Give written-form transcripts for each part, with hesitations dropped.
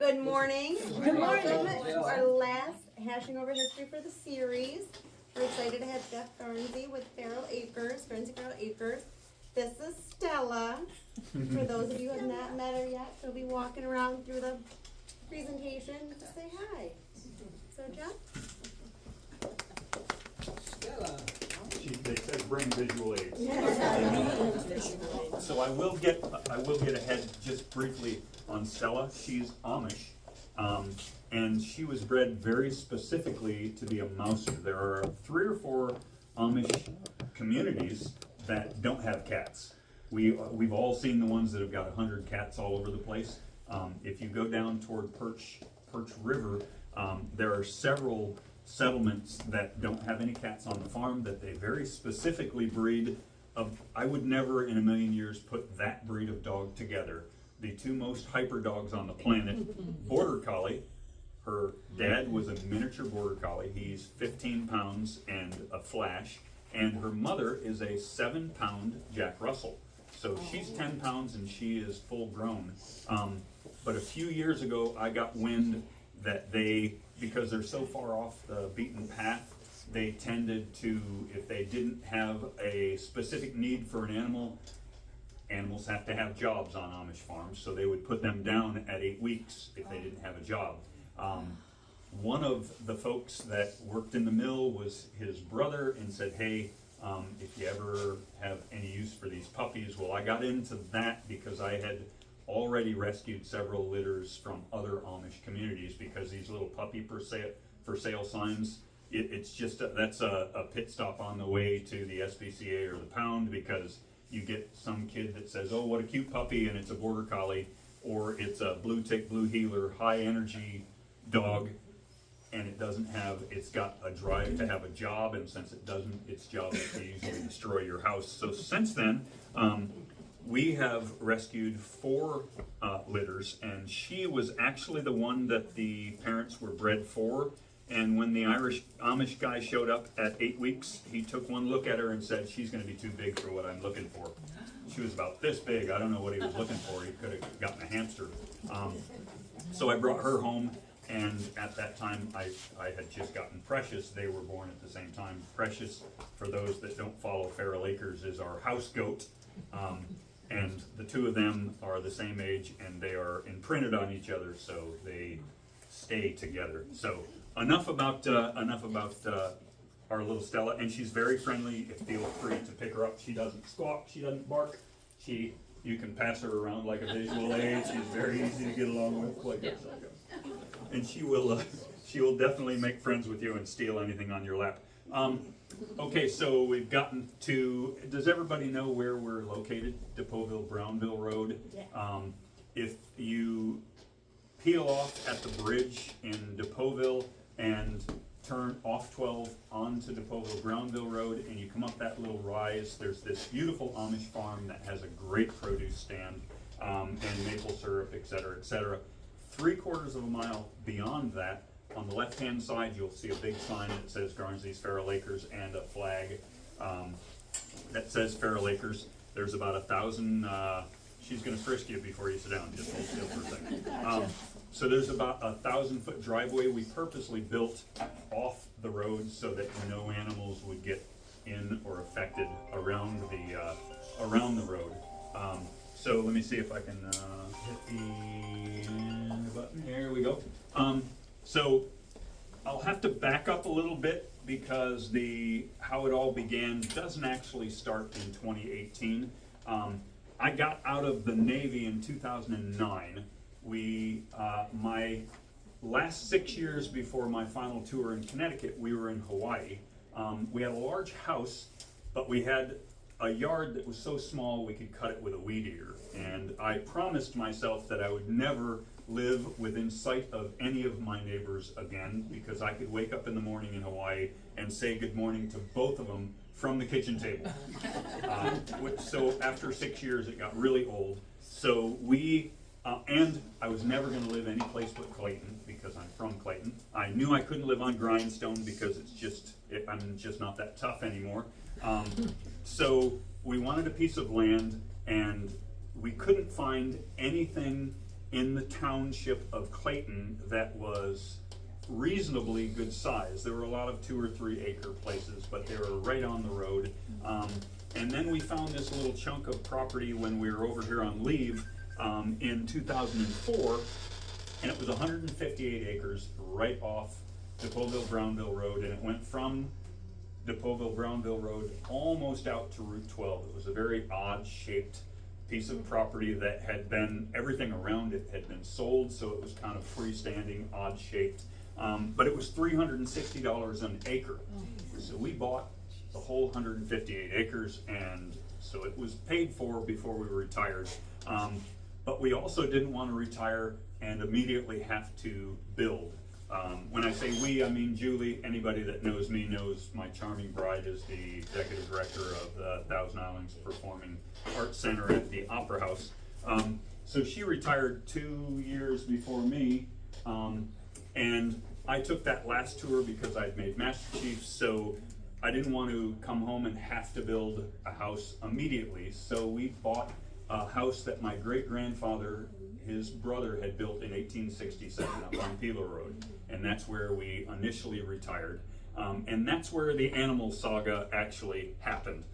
Good morning. Good morning. Welcome to our last Hashing Over History for the series. We're excited to have Jeff Garnsey with Garnsey Feral Acres. This is Stella. For those of you who have not met her yet, she'll be walking around through the presentation to say hi. So Jeff? Stella. They said bring visual aids. So I will get ahead just briefly on Stella. She's Amish, and she was bred very specifically to be a mouser. There are 3 or 4 Amish communities that don't have cats. We've all seen the ones that have got 100 cats all over the place. If you go down toward Perch River, there are several settlements that don't have any cats on the farm that they very specifically breed of. I would never in a million years put that breed of dog together. The 2 most hyper dogs on the planet, Border Collie. Her dad was a miniature Border Collie. He's 15 pounds and a flash. And her mother is a 7-pound Jack Russell. So she's 10 pounds and she is full grown. But a few years ago, I got wind that because they're so far off the beaten path, they tended to, if they didn't have a specific need for an animal, animals have to have jobs on Amish farms, so they would put them down at 8 weeks if they didn't have a job. One of the folks that worked in the mill was his brother and said, hey, if you ever have any use for these puppies. Well, I got into that because I had already rescued several litters from other Amish communities, because these little puppy for sale signs, it's just that's a pit stop on the way to the SPCA or the pound, because you get some kid that says, oh, what a cute puppy, and it's a Border Collie, or it's a blue tick, blue heeler, high energy dog, and it's got a drive to have a job, and since it doesn't, its job is to usually destroy your house. So since then, we have rescued 4 litters, and she was actually the one that the parents were bred for. And when the Amish guy showed up at 8 weeks, he took one look at her and said, she's going to be too big for what I'm looking for. She was about this big. I don't know what he was looking for. He could have gotten a hamster. So I brought her home, and at that time I had just gotten Precious. They were born at the same time. Precious, for those that don't follow Feral Acres, is our house goat. And the 2 of them are the same age, and they are imprinted on each other, so they stay together. So enough about our little Stella, and she's very friendly. Feel free to pick her up. She doesn't squawk, she doesn't bark. You can pass her around like a visual aid. She's very easy to get along with, like this. And she will definitely make friends with you and steal anything on your lap. Okay, so we've gotten to, does everybody know where we're located? Depeauville-Brownville Road. If you peel off at the bridge in Depeauville and turn off 12 onto Depeauville-Brownville Road, and you come up that little rise, there's this beautiful Amish farm that has a great produce stand, and maple syrup, et cetera, et cetera. 3/4 of a mile beyond that, on the left-hand side, you'll see a big sign that says Garnseys Feral Acres and a flag that says Feral Acres. There's about 1,000, she's gonna frisk you before you sit down, just hold still for a second. So there's about 1,000-foot driveway we purposely built off the road so that no animals would get in or affected around the road. So let me see if I can hit the button. Here we go. So I'll have to back up a little bit, because how it all began doesn't actually start in 2018. I got out of the Navy in 2009. My last 6 years before my final tour in Connecticut, we were in Hawaii. We had a large house, but we had a yard that was so small we could cut it with a weed eater. And I promised myself that I would never live within sight of any of my neighbors again, because I could wake up in the morning in Hawaii and say good morning to both of them from the kitchen table. So after 6 years, it got really old. So and I was never going to live any place but Clayton, because I'm from Clayton. I knew I couldn't live on Grindstone because I'm just not that tough anymore. So we wanted a piece of land, and we couldn't find anything in the township of Clayton that was reasonably good size. There were a lot of 2 or 3 acre places, but they were right on the road. And then we found this little chunk of property when we were over here on leave in 2004, and it was 158 acres right off DePauville-Brownville Road, and it went from DePauville-Brownville Road almost out to Route 12. It was a very odd shaped piece of property that had been, everything around it had been sold, so it was kind of freestanding, odd shaped. But it was $360 an acre. So we bought the whole 158 acres, and so it was paid for before we retired. But we also didn't want to retire and immediately have to build. When I say we, I mean Julie. Anybody that knows me knows my charming bride is the executive director of the Thousand Islands Performing Arts Center at the Opera House. So she retired 2 years before me, and I took that last tour because I'd made Master Chief, so I didn't want to come home and have to build a house immediately. So we bought a house that my great-grandfather, his brother, had built in 1867 up on Pilo Road, and that's where we initially retired. And that's where the animal saga actually happened,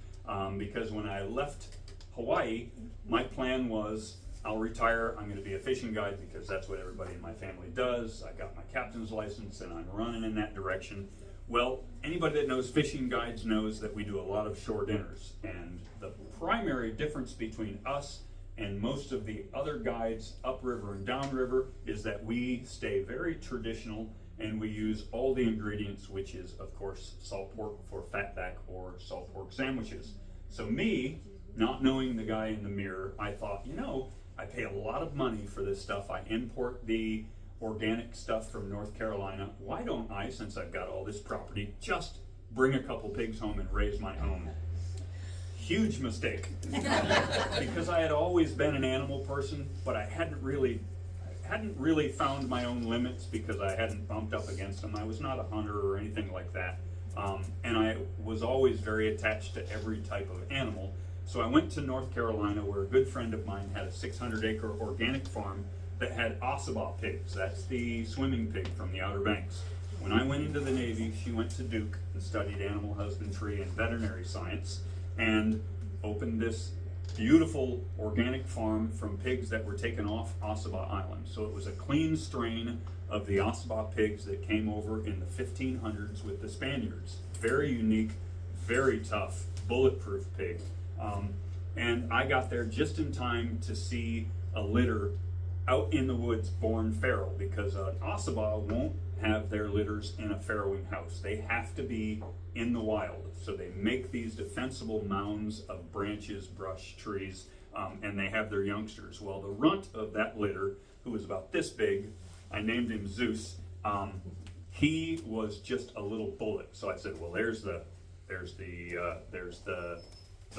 because when I left Hawaii, my plan was, I'll retire, I'm going to be a fishing guide because that's what everybody in my family does. I got my captain's license and I'm running in that direction. Well, anybody that knows fishing guides knows that we do a lot of shore dinners, and the primary difference between us and most of the other guides upriver and downriver is that we stay very traditional and we use all the ingredients, which is of course salt pork for fatback or salt pork sandwiches. So me, not knowing the guy in the mirror, I thought, you know, I pay a lot of money for this stuff. I import the organic stuff from North Carolina. Why don't I, since I've got all this property, just bring a couple pigs home and raise my own? Huge mistake. Because I had always been an animal person, but I hadn't really found my own limits because I hadn't bumped up against them. I was not a hunter or anything like that. And I was always very attached to every type of animal. So I went to North Carolina, where a good friend of mine had a 600-acre organic farm that had Ossabah pigs. That's the swimming pig from the Outer Banks. When I went into the Navy, she went to Duke and studied animal husbandry and veterinary science and opened this beautiful organic farm from pigs that were taken off Ossabah Island. So it was a clean strain of the Ossabah pigs that came over in the 1500s with the Spaniards. Very unique, very tough, bulletproof pig. And I got there just in time to see a litter out in the woods born feral, because an Ossabah won't have their litters in a farrowing house. They have to be in the wild. So they make these defensible mounds of branches, brush, trees, and they have their youngsters. Well, the runt of that litter, who was about this big, I named him Zeus. He was just a little bullet. So I said, well, there's the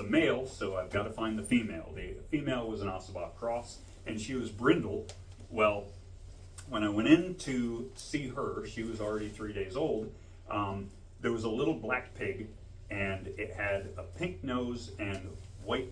male, so I've got to find the female. The female was an Ossabah cross, and she was brindle. Well, when I went in to see her, she was already 3 days old. There was a little black pig, and it had a pink nose and white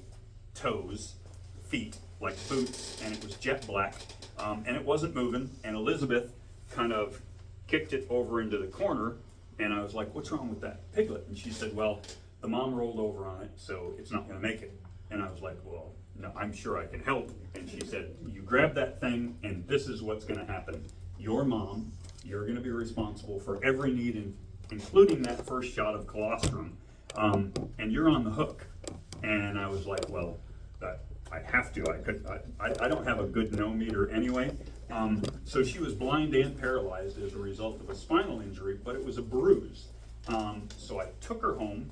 toes, feet, like boots, and it was jet black, and it wasn't moving. And Elizabeth kind of kicked it over into the corner, and I was like, what's wrong with that piglet? And she said, well, the mom rolled over on it, so it's not going to make it. And I was like, well, no, I'm sure I can help. And she said, you grab that thing, and this is what's going to happen. Your mom, you're going to be responsible for every need, including that first shot of colostrum, and you're on the hook. And I was like, well, I have to. I don't have a good no meter anyway. So she was blind and paralyzed as a result of a spinal injury, but it was a bruise. So I took her home,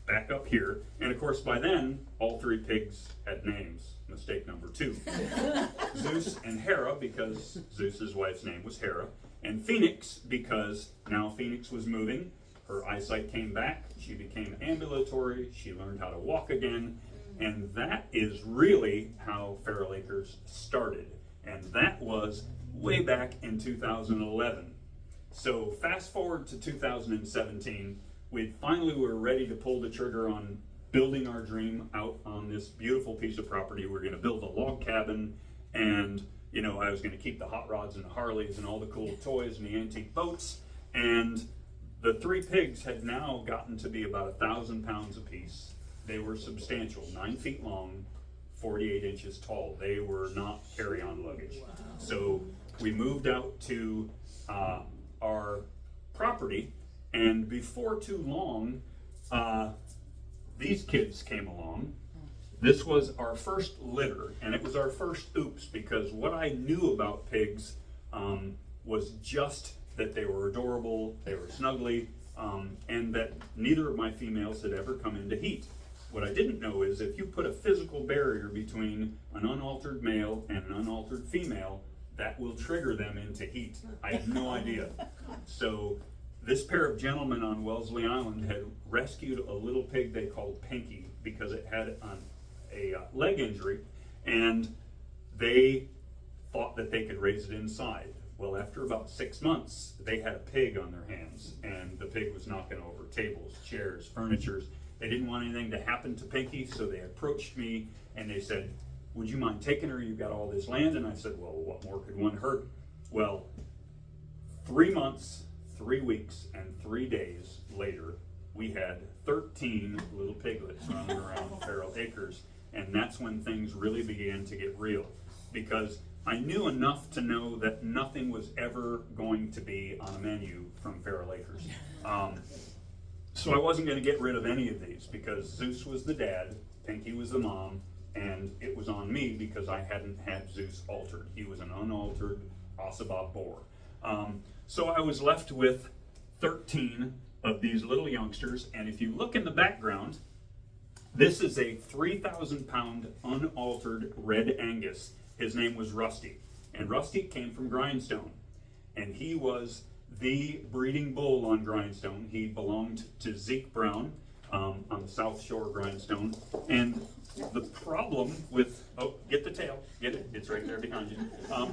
back up here, and of course by then all 3 pigs had names. Mistake number 2. Zeus and Hera, because Zeus's wife's name was Hera, and Phoenix, because now Phoenix was moving, her eyesight came back, she became ambulatory, she learned how to walk again, and that is really how Feral Acres started, and that was way back in 2011. So fast forward to 2017, we finally were ready to pull the trigger on building our dream out on this beautiful piece of property. We're going to build a log cabin and you know, I was going to keep the hot rods and the Harleys and all the cool toys and the antique boats. And the 3 pigs had now gotten to be about 1,000 pounds apiece. They were substantial, 9 feet long, 48 inches tall. They were not carry-on luggage. Wow. So we moved out to our property, and before too long, these kids came along. This was our first litter, and it was our first oops, because what I knew about pigs was just that they were adorable, they were snuggly, and that neither of my females had ever come into heat. What I didn't know is if you put a physical barrier between an unaltered male and an unaltered female, that will trigger them into heat. I had no idea. So this pair of gentlemen on Wellesley Island had rescued a little pig they called Pinky because it had a leg injury, and they thought that they could raise it inside. Well, after about 6 months, they had a pig on their hands, and the pig was knocking over tables, chairs, furnitures. They didn't want anything to happen to Pinky, so they approached me and they said, would you mind taking her? You've got all this land. And I said, well, what more could one hurt? Well, 3 months, 3 weeks, and 3 days later, we had 13 little piglets running around Farrell Acres. And that's when things really began to get real, because I knew enough to know that nothing was ever going to be on a menu from Farrell Acres. So I wasn't going to get rid of any of these, because Zeus was the dad, Pinky was the mom, and it was on me because I hadn't had Zeus altered. He was an unaltered Ossabah boar. So I was left with 13 of these little youngsters, and if you look in the background, this is a 3,000-pound unaltered red Angus. His name was Rusty, and Rusty came from Grindstone, and he was the breeding bull on Grindstone. He belonged to Zeke Brown on the South Shore of Grindstone, and the problem with, oh, get the tail, get it, it's right there behind you.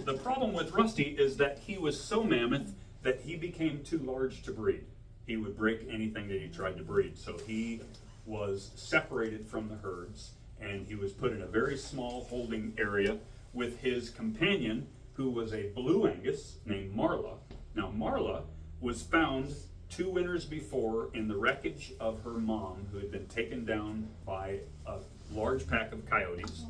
The problem with Rusty is that he was so mammoth that he became too large to breed. He would break anything that he tried to breed, so he was separated from the herds, and he was put in a very small holding area with his companion, who was a blue Angus named Marla. Now Marla was found 2 winters before in the wreckage of her mom, who had been taken down by a large pack of coyotes,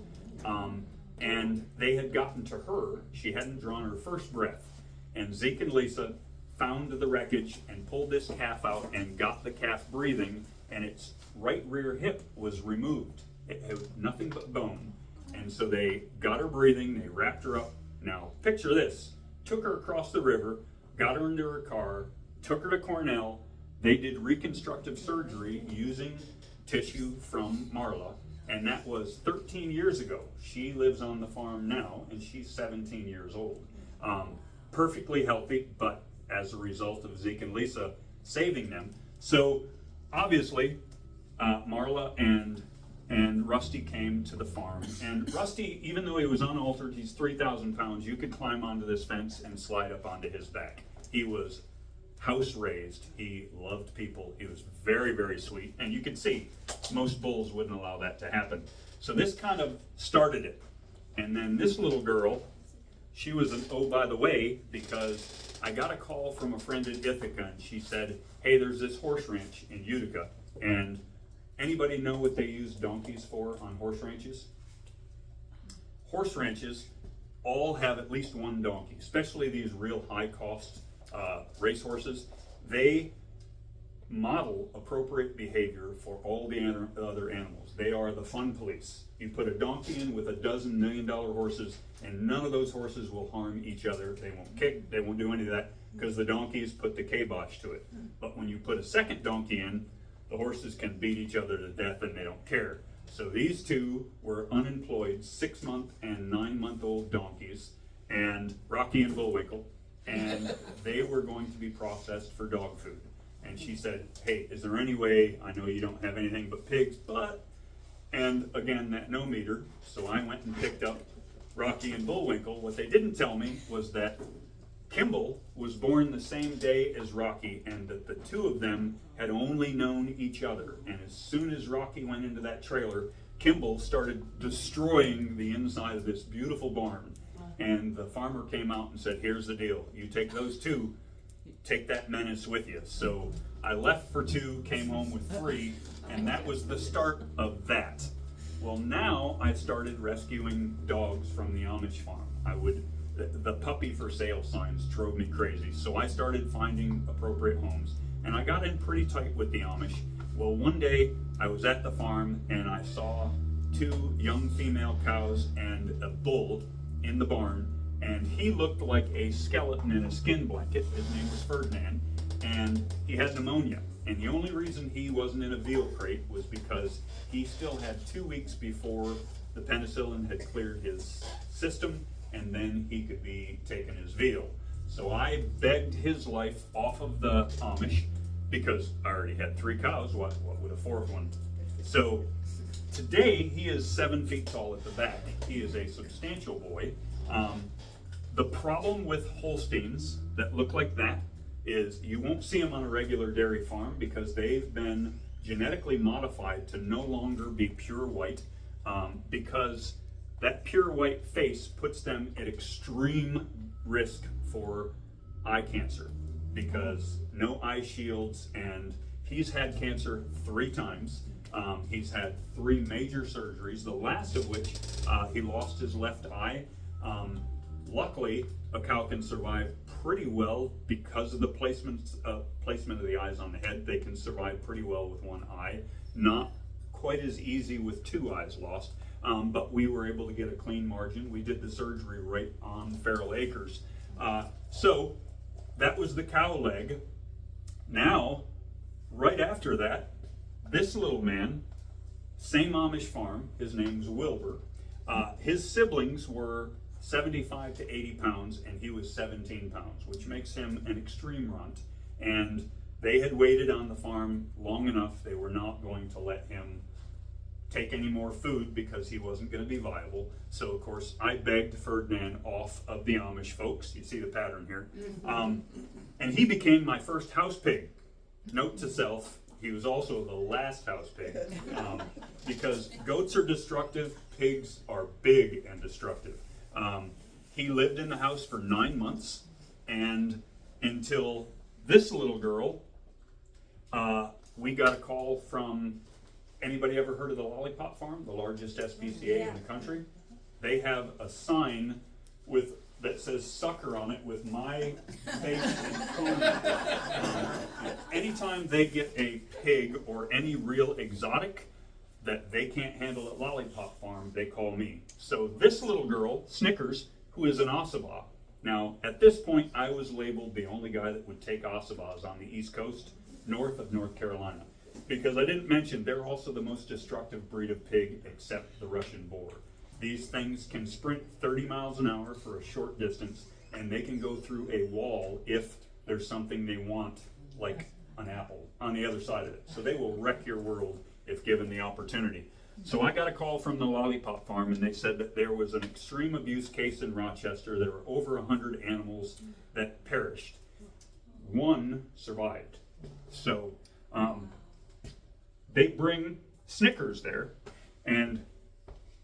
and they had gotten to her. She hadn't drawn her first breath, and Zeke and Lisa found the wreckage and pulled this calf out and got the calf breathing, and its right rear hip was removed. It had nothing but bone. And so they got her breathing, they wrapped her up. Now, picture this, took her across the river, got her into her car, took her to Cornell. They did reconstructive surgery using tissue from Marla, and that was 13 years ago. She lives on the farm now, and she's 17 years old. Perfectly healthy, but as a result of Zeke and Lisa saving them. So, obviously, Marla and Rusty came to the farm, and Rusty, even though he was unaltered, he's 3,000 pounds, you could climb onto this fence and slide up onto his back. He was house raised, he loved people, he was very, very sweet, and you could see most bulls wouldn't allow that to happen. So this kind of started it. And then this little girl, she was an oh by the way, because I got a call from a friend in Ithaca, and she said, hey, there's this horse ranch in Utica, and anybody know what they use donkeys for on horse ranches? Horse ranches all have at least one donkey, especially these real high cost race horses. They model appropriate behavior for all the other animals. They are the fun police. You put a donkey in with a dozen $1 million horses, and none of those horses will harm each other. They won't kick, they won't do any of that, because the donkeys put the kibosh to it. But when you put a second donkey in, the horses can beat each other to death and they don't care. So these two were unemployed 6-month and 9-month-old donkeys, and Rocky and Bullwinkle, and they were going to be processed for dog food. And she said, hey, is there any way, I know you don't have anything but pigs, but, and again, that no meter, so I went and picked up Rocky and Bullwinkle. What they didn't tell me was that Kimball was born the same day as Rocky, and that the two of them had only known each other. And as soon as Rocky went into that trailer, Kimball started destroying the inside of this beautiful barn. And the farmer came out and said, here's the deal. You take those 2, take that menace with you. So I left for 2, came home with 3, and that was the start of that. Well, now I started rescuing dogs from the Amish farm. The puppy for sale signs drove me crazy. So I started finding appropriate homes, and I got in pretty tight with the Amish. Well, one day I was at the farm and I saw 2 young female cows and a bull in the barn, and he looked like a skeleton in a skin blanket. His name was Ferdinand, and he had pneumonia. And the only reason he wasn't in a veal crate was because he still had 2 weeks before the penicillin had cleared his system, and then he could be taken as veal. So I begged his life off of the Amish because I already had 3 cows. What would a 4th one? So today he is 7 feet tall at the back. He is a substantial boy. The problem with Holsteins that look like that is you won't see them on a regular dairy farm because they've been genetically modified to no longer be pure white, because that pure white face puts them at extreme risk for eye cancer because no eye shields, and he's had cancer 3 times. He's had 3 major surgeries, the last of which he lost his left eye. Luckily, a cow can survive pretty well because of the placement of the eyes on the head. They can survive pretty well with 1 eye. Not quite as easy with 2 eyes lost, but we were able to get a clean margin. We did the surgery right on feral acres. So that was the cow leg. Now, right after that, this little man, same Amish farm, his name's Wilbur. His siblings were 75 to 80 pounds, and he was 17 pounds, which makes him an extreme runt. And they had waited on the farm long enough. They were not going to let him take any more food because he wasn't going to be viable. So, of course, I begged Ferdinand off of the Amish folks. You see the pattern here. And he became my first house pig. Note to self, he was also the last house pig, because goats are destructive, pigs are big and destructive. He lived in the house for 9 months, and until this little girl, we got a call from, anybody ever heard of the Lollipop Farm, the largest SPCA in the country? They have a sign that says sucker on it with my face and phone. Anytime they get a pig or any real exotic that they can't handle at Lollipop Farm, they call me. So this little girl, Snickers, who is an Ossibah. Now, at this point, I was labeled the only guy that would take Ossibahs on the East Coast, north of North Carolina. Because I didn't mention, they're also the most destructive breed of pig except the Russian boar. These things can sprint 30 miles an hour for a short distance, and they can go through a wall if there's something they want, like an apple, on the other side of it. So they will wreck your world if given the opportunity. So I got a call from the Lollipop Farm, and they said that there was an extreme abuse case in Rochester. There were over 100 animals that perished. 1 survived. So they bring Snickers there, and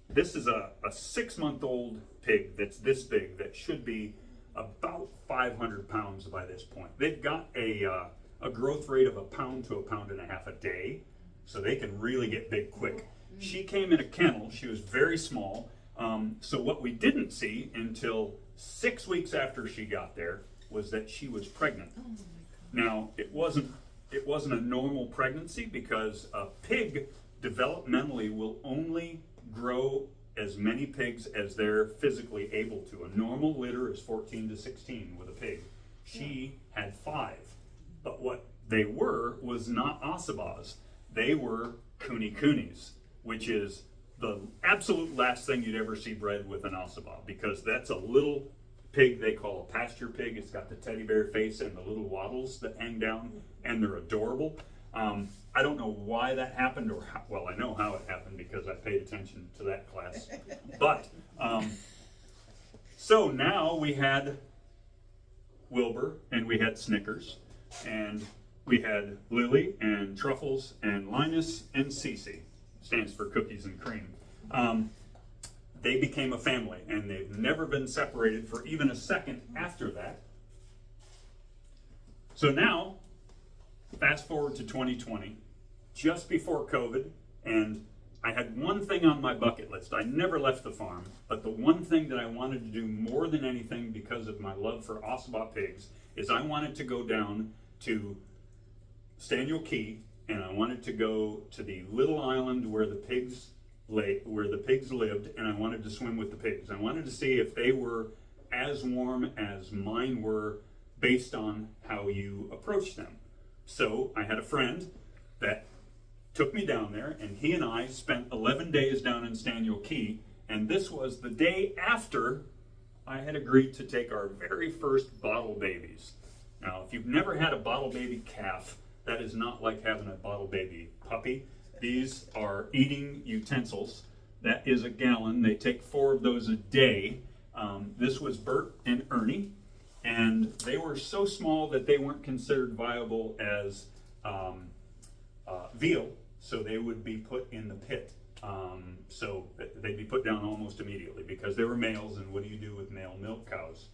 this is a 6-month-old pig that's this big that should be about 500 pounds by this point. They've got a growth rate of 1 pound to 1.5 pounds a day, so they can really get big quick. She came in a kennel. She was very small. So what we didn't see until 6 weeks after she got there was that she was pregnant. Now, it wasn't a normal pregnancy because a pig developmentally will only grow as many pigs as they're physically able to. A normal litter is 14 to 16 with a pig. She had 5. But what they were was not Ossibahs. They were Coonies, which is the absolute last thing you'd ever see bred with an Ossibah, because that's a little pig they call a pasture pig. It's got the teddy bear face and the little wattles that hang down, and they're adorable. I don't know why that happened, or how, well, I know how it happened because I paid attention to that class. But, so now we had Wilbur, and we had Snickers, and we had Lily, and Truffles, and Linus, and Cece. Stands for cookies and cream. they became a family, and they've never been separated for even a second after that. So now, fast forward to 2020, just before COVID, and I had one thing on my bucket list. I never left the farm, but the one thing that I wanted to do more than anything because of my love for Ossabah pigs is I wanted to go down to Staniel Key, and I wanted to go to the little island where the pigs lived, and I wanted to swim with the pigs. I wanted to see if they were as warm as mine were based on how you approach them. So I had a friend that took me down there, and he and I spent 11 days down in Staniel Key, and this was the day after I had agreed to take our very first bottle babies. Now, if you've never had a bottle baby calf, that is not like having a bottle baby puppy. These are eating utensils. That is a gallon. They take 4 of those a day. This was Bert and Ernie, and they were so small that they weren't considered viable as veal, so they would be put in the pit. So they'd be put down almost immediately because they were males, and what do you do with male milk cows?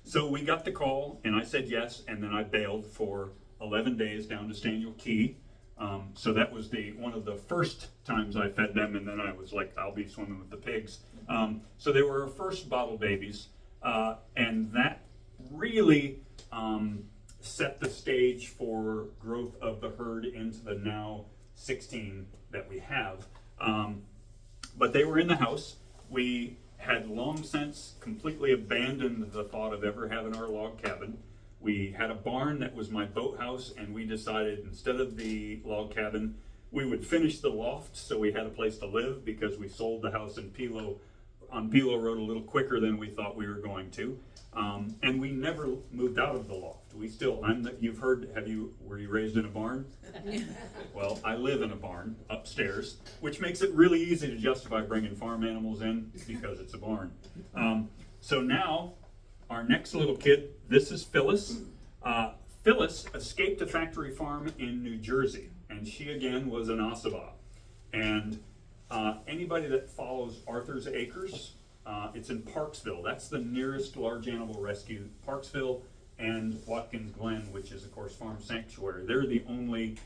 So we got the call, and I said yes, and then I bailed for 11 days down to Staniel Key. So that was one of the first times I fed them, and then I was like, I'll be swimming with the pigs. So they were our first bottle babies, and that really set the stage for growth of the herd into the now 16 that we have. But they were in the house. We had long since completely abandoned the thought of ever having our log cabin. We had a barn that was my boathouse, and we decided instead of the log cabin, we would finish the loft so we had a place to live, because we sold the house in on Pilo Road a little quicker than we thought we were going to. And we never moved out of the loft. We still, were you raised in a barn? Well, I live in a barn upstairs, which makes it really easy to justify bringing farm animals in because it's a barn. So now, our next little kid, this is Phyllis. Phyllis escaped a factory farm in New Jersey, and she again was an Ossabah. And anybody that follows Arthur's Acres, it's in Parksville. That's the nearest large animal rescue. Parksville and Watkins Glen, which is of course Farm Sanctuary. They're the only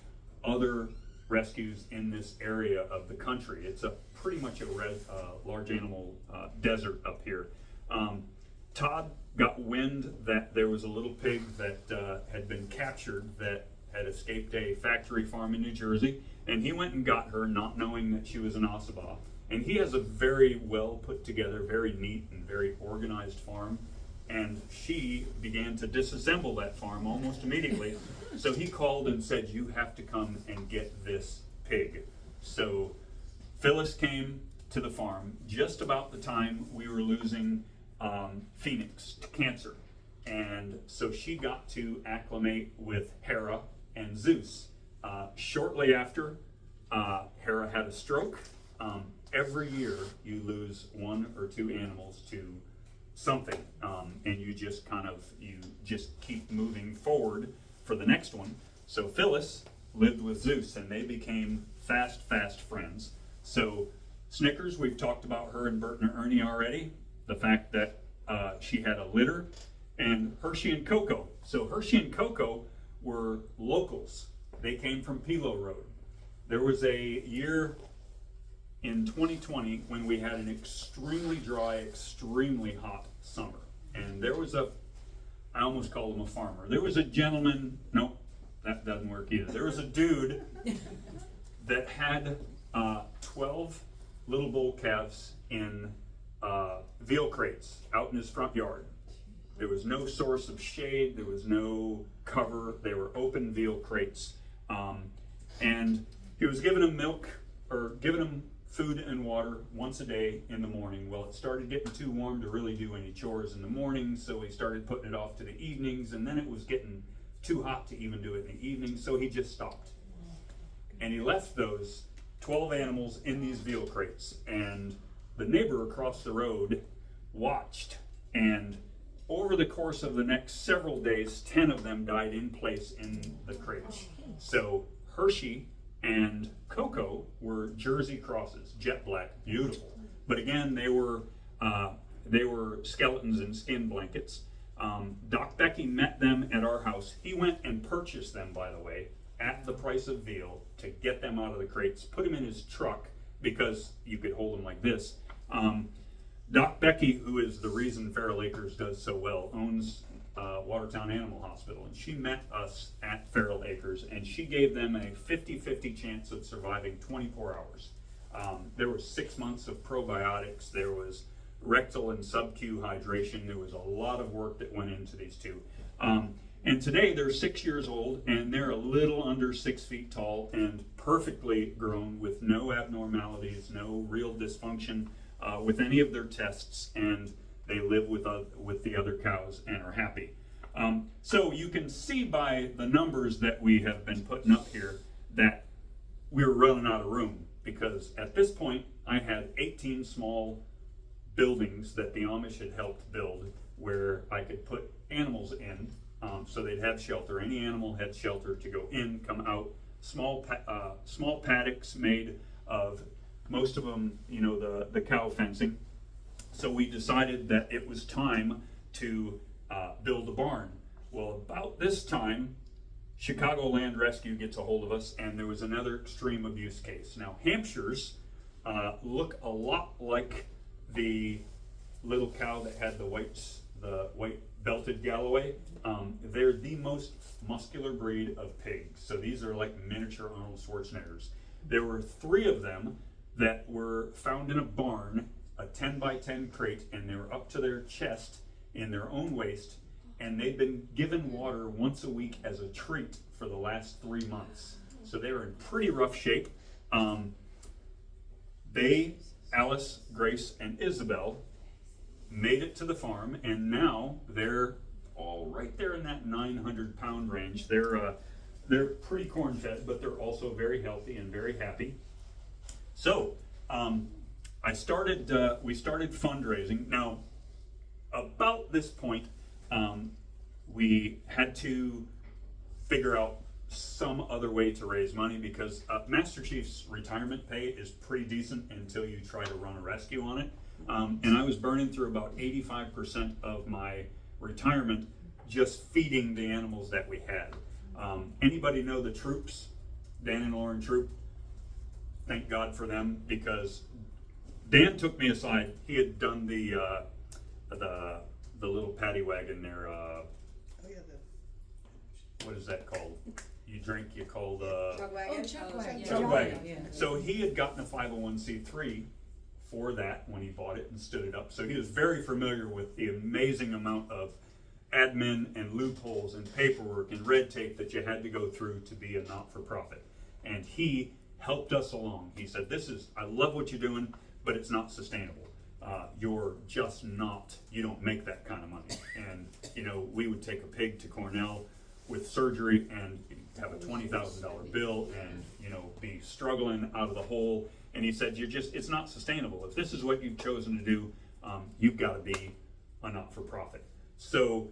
other rescues in this area of the country. It's pretty much a large animal desert up here. Todd got wind that there was a little pig that had been captured that had escaped a factory farm in New Jersey, and he went and got her, not knowing that she was an Ossabah. And he has a very well put together, very neat and very organized farm, and she began to disassemble that farm almost immediately. So he called and said, "You have to come and get this pig." So Phyllis came to the farm just about the time we were losing Phoenix to cancer, and so she got to acclimate with Hera and Zeus. Shortly after, Hera had a stroke. Every year you lose 1 or 2 animals to something, and you just keep moving forward for the next one. So Phyllis lived with Zeus, and they became fast friends. So Snickers, we've talked about her and Bert and Ernie already. The fact that she had a litter, and Hershey and Coco. So Hershey and Coco were locals. They came from Pilo Road. There was a year in 2020 when we had an extremely dry, extremely hot summer. And there was I almost called him a farmer. There was a gentleman, no, that doesn't work either. There was a dude that had 12 little bull calves in veal crates out in his front yard. There was no source of shade, there was no cover, they were open veal crates. And he was giving them giving them food and water once a day in the morning. Well, it started getting too warm to really do any chores in the morning, so he started putting it off to the evenings, and then it was getting too hot to even do it in the evening, so he just stopped. And he left those 12 animals in these veal crates, and the neighbor across the road watched, and over the course of the next several days, 10 of them died in place in the crates. So Hershey and Coco were Jersey crosses, jet black, beautiful. But again, they were skeletons in skin blankets. Doc Becky met them at our house. He went and purchased them, by the way, at the price of veal to get them out of the crates, put them in his truck because you could hold them like this. Doc Becky, who is the reason Feral Acres does so well, owns Watertown Animal Hospital, and she met us at Feral Acres, and she gave them a 50-50 chance of surviving 24 hours. There were 6 months of probiotics, there was rectal and sub-Q hydration, there was a lot of work that went into these two. And today they're 6 years old, and they're a little under 6 feet tall and perfectly grown with no abnormalities, no real dysfunction with any of their tests, and they live with the other cows and are happy. So you can see by the numbers that we have been putting up here that we're running out of room, because at this point I had 18 small buildings that the Amish had helped build where I could put animals in, so they'd have shelter. Any animal had shelter to go in, come out. Small paddocks made of, most of them, the cow fencing. So we decided that it was time to build a barn. Well, about this time, Chicago Land Rescue gets a hold of us, and there was another extreme abuse case. Now, Hampshires look a lot like the little cow that had the white belted Galloway. They're the most muscular breed of pigs. So these are like miniature Arnold Schwarzeneggers. There were 3 of them that were found in a barn, a 10 by 10 crate, and they were up to their chest in their own waist, and they'd been given water once a week as a treat for the last 3 months. So they were in pretty rough shape. Alice, Grace, and Isabel made it to the farm, and now they're all right there in that 900-pound range. They're pretty corn-fed, but they're also very healthy and very happy. So we started fundraising. Now, about this point, we had to figure out some other way to raise money, because Master Chief's retirement pay is pretty decent until you try to run a rescue on it. And I was burning through about 85% of my retirement just feeding the animals that we had. Anybody know the Troops, Dan and Lauren Troop? Thank God for them, because Dan took me aside. He had done the little paddy wagon there. What is that called? You drink, you call the Chug wagon. chug wagon. Yeah. So he had gotten a 501c3 for that when he bought it and stood it up. So he was very familiar with the amazing amount of admin and loopholes and paperwork and red tape that you had to go through to be a not-for-profit. And he helped us along. He said, I love what you're doing, but it's not sustainable. You're just not, you don't make that kind of money. And, we would take a pig to Cornell with surgery and have a $20,000 bill and, be struggling out of the hole. And he said, it's not sustainable. If this is what you've chosen to do, you've got to be a not-for-profit. So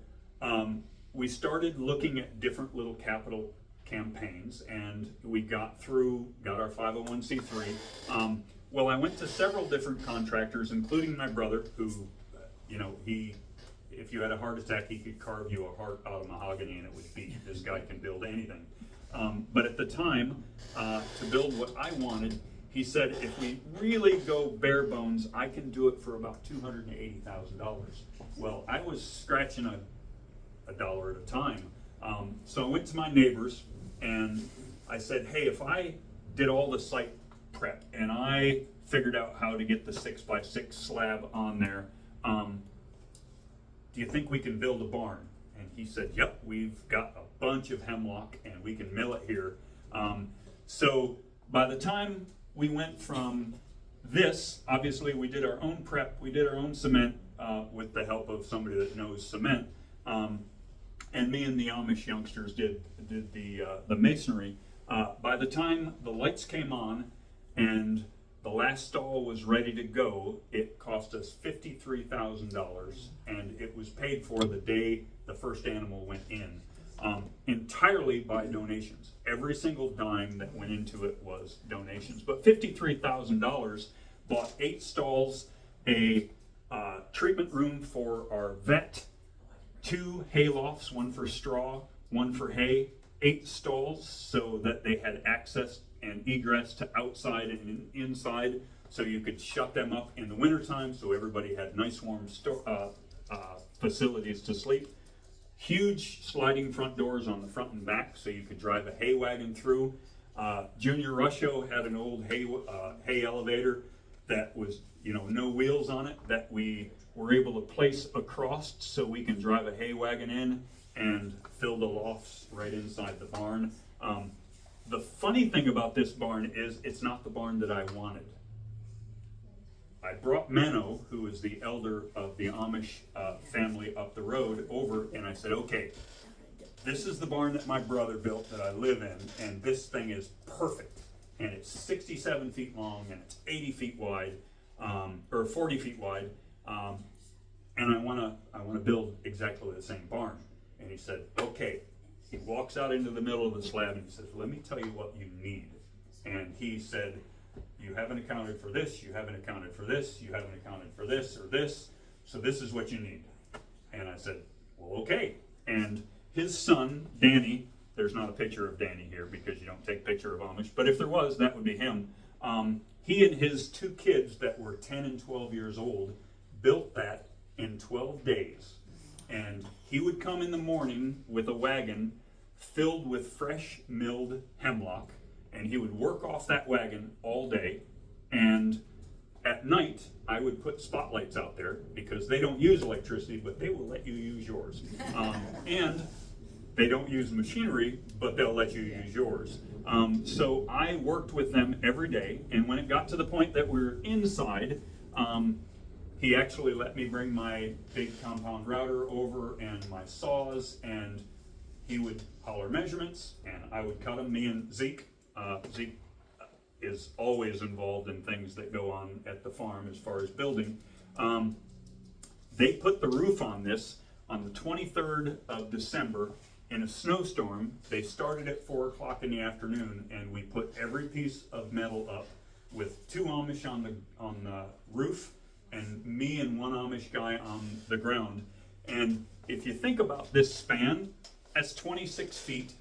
we started looking at different little capital campaigns, and we got our 501c3. Well, I went to several different contractors, including my brother, who, if you had a heart attack, he could carve you a heart out of mahogany and it would beat. This guy can build anything. But at the time, to build what I wanted, he said, if we really go bare bones, I can do it for about $280,000. Well, I was scratching a dollar at a time. So I went to my neighbors and I said, hey, if I did all the site prep and I figured out how to get the 6x6 slab on there, do you think we can build a barn? And he said, yep, we've got a bunch of hemlock and we can mill it here. So by the time we went from this, obviously we did our own prep, we did our own cement with the help of somebody that knows cement. And me and the Amish youngsters did the masonry. By the time the lights came on and the last stall was ready to go, it cost us $53,000, and it was paid for the day the first animal went in, entirely by donations. Every single dime that went into it was donations. But $53,000 bought 8 stalls, a treatment room for our vet, 2 hay lofts, one for straw, one for hay, 8 stalls so that they had access and egress to outside and inside, so you could shut them up in the wintertime so everybody had nice warm facilities to sleep. Huge sliding front doors on the front and back so you could drive a hay wagon through. Junior Rusho had an old hay elevator that was, no wheels on it, that we were able to place across so we can drive a hay wagon in and fill the lofts right inside the barn. The funny thing about this barn is it's not the barn that I wanted. I brought Menno, who is the elder of the Amish family up the road, over, and I said, okay, this is the barn that my brother built that I live in, and this thing is perfect. And it's 67 feet long, and it's 80 feet wide, or 40 feet wide, and I wanna build exactly the same barn. And he said, okay. He walks out into the middle of the slab and he says, let me tell you what you need. And he said, you haven't accounted for this, you haven't accounted for this, you haven't accounted for this or this, so this is what you need. And I said, well, okay. And his son, Danny, there's not a picture of Danny here because you don't take picture of Amish, but if there was, that would be him. He and his 2 kids that were 10 and 12 years old built that in 12 days. And he would come in the morning with a wagon filled with fresh milled hemlock, and he would work off that wagon all day, and at night I would put spotlights out there because they don't use electricity, but they will let you use yours. And they don't use machinery, but they'll let you use yours. So I worked with them every day, and when it got to the point that we were inside, he actually let me bring my big compound router over and my saws, and he would holler measurements, and I would cut them. Me and Zeke is always involved in things that go on at the farm as far as building. They put the roof on this on the 23rd of December in a snowstorm. They started at 4 o'clock in the afternoon, and we put every piece of metal up with 2 Amish on the roof and me and 1 Amish guy on the ground. And if you think about this span, that's 26 feet,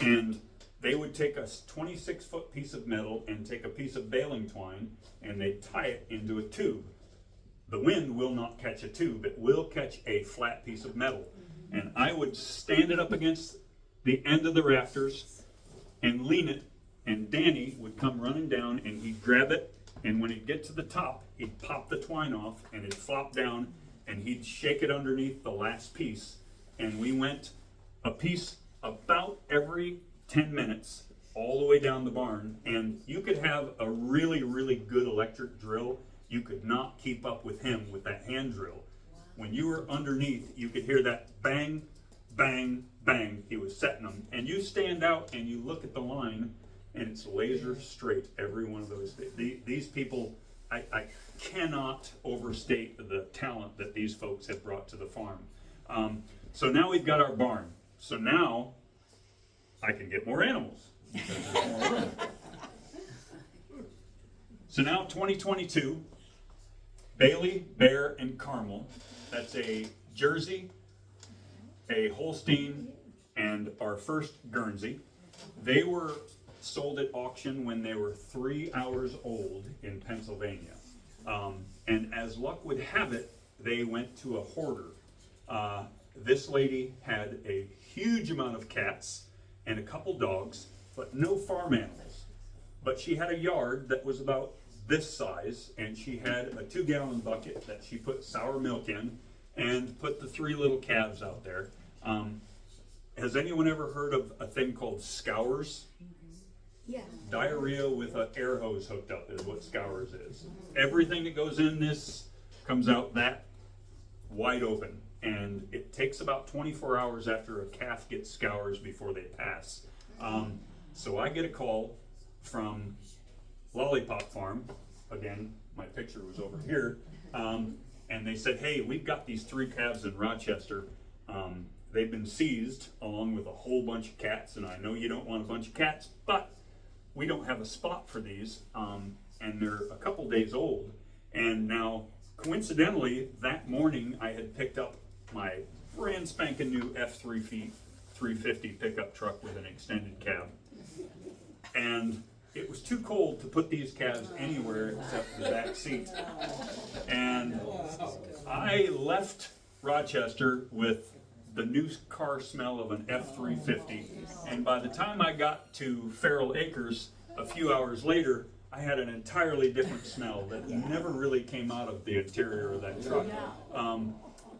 and they would take a 26-foot piece of metal and take a piece of baling twine, and they tie it into a tube. The wind will not catch a tube, it will catch a flat piece of metal. And I would stand it up against the end of the rafters and lean it, and Danny would come running down and he'd grab it, and when he'd get to the top, he'd pop the twine off and it'd flop down, and he'd shake it underneath the last piece. And we went a piece about every 10 minutes all the way down the barn, and you could have a really, really good electric drill. You could not keep up with him with that hand drill. When you were underneath, you could hear that bang, bang, bang. He was setting them, and you stand out and you look at the line, and it's laser straight, every one of those. These people, I cannot overstate the talent that these folks have brought to the farm. So now we've got our barn. So now I can get more animals. Because there's more room. So now 2022, Bailey, Bear, and Carmel. That's a Jersey, a Holstein, and our first Garnsey. They were sold at auction when they were 3 hours old in Pennsylvania. And as luck would have it, they went to a hoarder. This lady had a huge amount of cats and a couple dogs, but no farm animals. But she had a yard that was about this size, and she had a 2-gallon bucket that she put sour milk in and put the 3 little calves out there. Has anyone ever heard of a thing called scours? Yeah. Diarrhea with an air hose hooked up is what scours is. Everything that goes in this comes out that wide open, and it takes about 24 hours after a calf gets scours before they pass. So I get a call from Lollipop Farm. Again, my picture was over here. And they said, hey, we've got these 3 calves in Rochester. They've been seized along with a whole bunch of cats, and I know you don't want a bunch of cats, but we don't have a spot for these. and they're a couple days old. And now, coincidentally, that morning I had picked up my brand spanking new F-350 pickup truck with an extended cab. And it was too cold to put these calves anywhere except the back seat. And I left Rochester with the new car smell of an F-350. And by the time I got to Farrell Acres a few hours later, I had an entirely different smell that never really came out of the interior of that truck.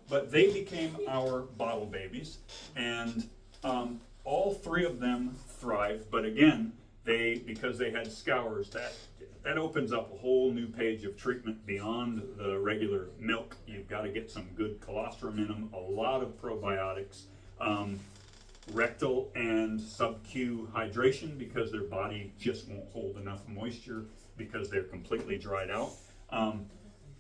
But they became our bottle babies, and all three of them thrived. But again, because they had scours, that opens up a whole new page of treatment beyond the regular milk. You've got to get some good colostrum in them, a lot of probiotics, rectal and sub-Q hydration because their body just won't hold enough moisture because they're completely dried out.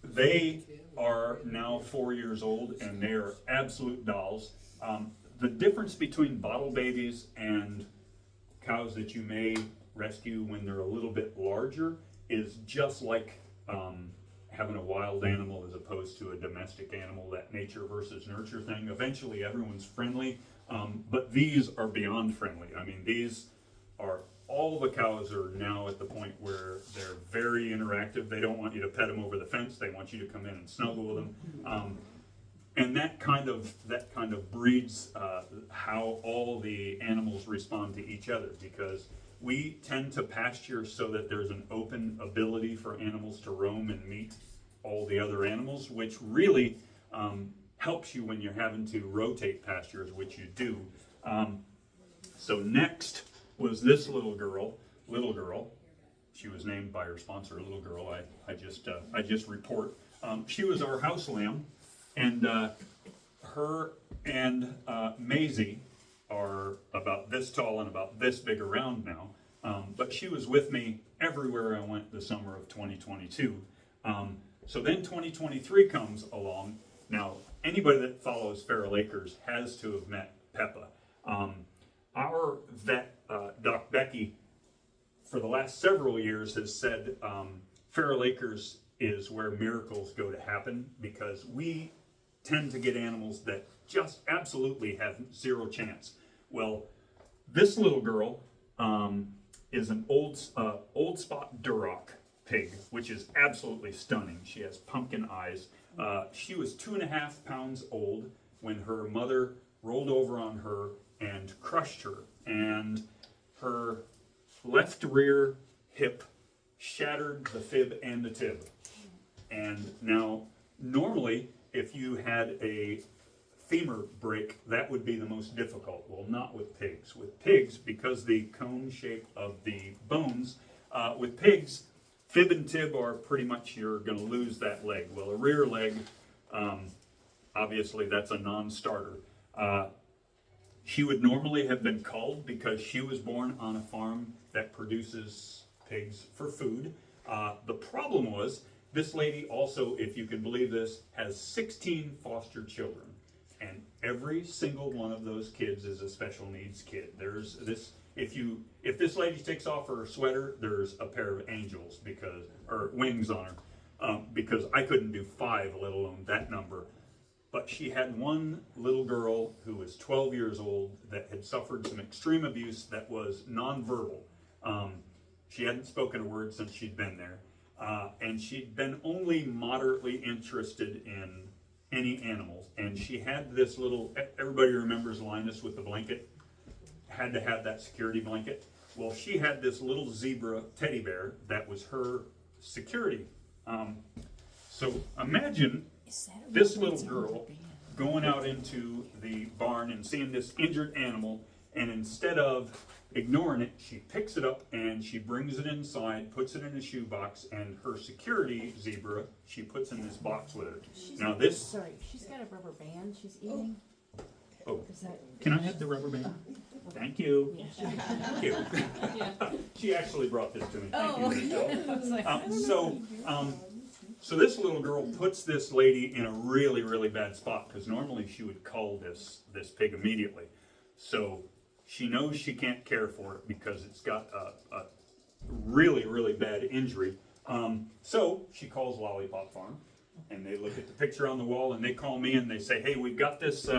They are now 4 years old and they are absolute dolls. The difference between bottle babies and cows that you may rescue when they're a little bit larger is just like having a wild animal as opposed to a domestic animal, that nature versus nurture thing. Eventually everyone's friendly, but these are beyond friendly. I mean, all the cows are now at the point where they're very interactive. They don't want you to pet them over the fence. They want you to come in and snuggle with them. And that kind of breeds how all the animals respond to each other, because we tend to pasture so that there's an open ability for animals to roam and meet all the other animals, which really helps you when you're having to rotate pastures, which you do. So next was this little girl. She was named by her sponsor, Little Girl. I just report. She was our house lamb, and her and Maisie are about this tall and about this big around now. But she was with me everywhere I went the summer of 2022. So then 2023 comes along. Now, anybody that follows Farrell Acres has to have met Peppa. Our vet, Doc Becky, for the last several years has said Farrell Acres is where miracles go to happen, because we tend to get animals that just absolutely have zero chance. Well, this little girl is an old spot Duroc pig, which is absolutely stunning. She has pumpkin eyes. She was 2.5 pounds old when her mother rolled over on her and crushed her, and her left rear hip shattered the fib and the tib. And now, normally, if you had a femur break, that would be the most difficult. Well, not with pigs. With pigs, because the cone shape of the bones, with pigs, fib and tib are pretty much, you're going to lose that leg. Well, a rear leg, obviously that's a non-starter. She would normally have been culled because she was born on a farm that produces pigs for food. The problem was, this lady also, if you can believe this, has 16 foster children. And every single one of those kids is a special needs kid. There's this, if this lady takes off her sweater, there's a pair of angels or wings on her, because I couldn't do 5, let alone that number. But she had one little girl who was 12 years old that had suffered some extreme abuse that was nonverbal. She hadn't spoken a word since she'd been there. And she'd been only moderately interested in any animals. And she had this little, everybody remembers Linus with the blanket, had to have that security blanket. Well, she had this little zebra teddy bear that was her security. So imagine this little girl going out into the barn and seeing this injured animal, and instead of ignoring it, she picks it up and she brings it inside, puts it in a shoebox, and her security zebra she puts in this box with her. Now this... Sorry, she's got a rubber band she's eating. Oh, Is that... can I have the rubber band? Thank you. Thank you. She actually brought this to me. Thank you. So this little girl puts this lady in a really, really bad spot, because normally she would cull this pig immediately. So she knows she can't care for it because it's got a really, really bad injury. So she calls Lollipop Farm, and they look at the picture on the wall, and they call me and they say, hey, we've got this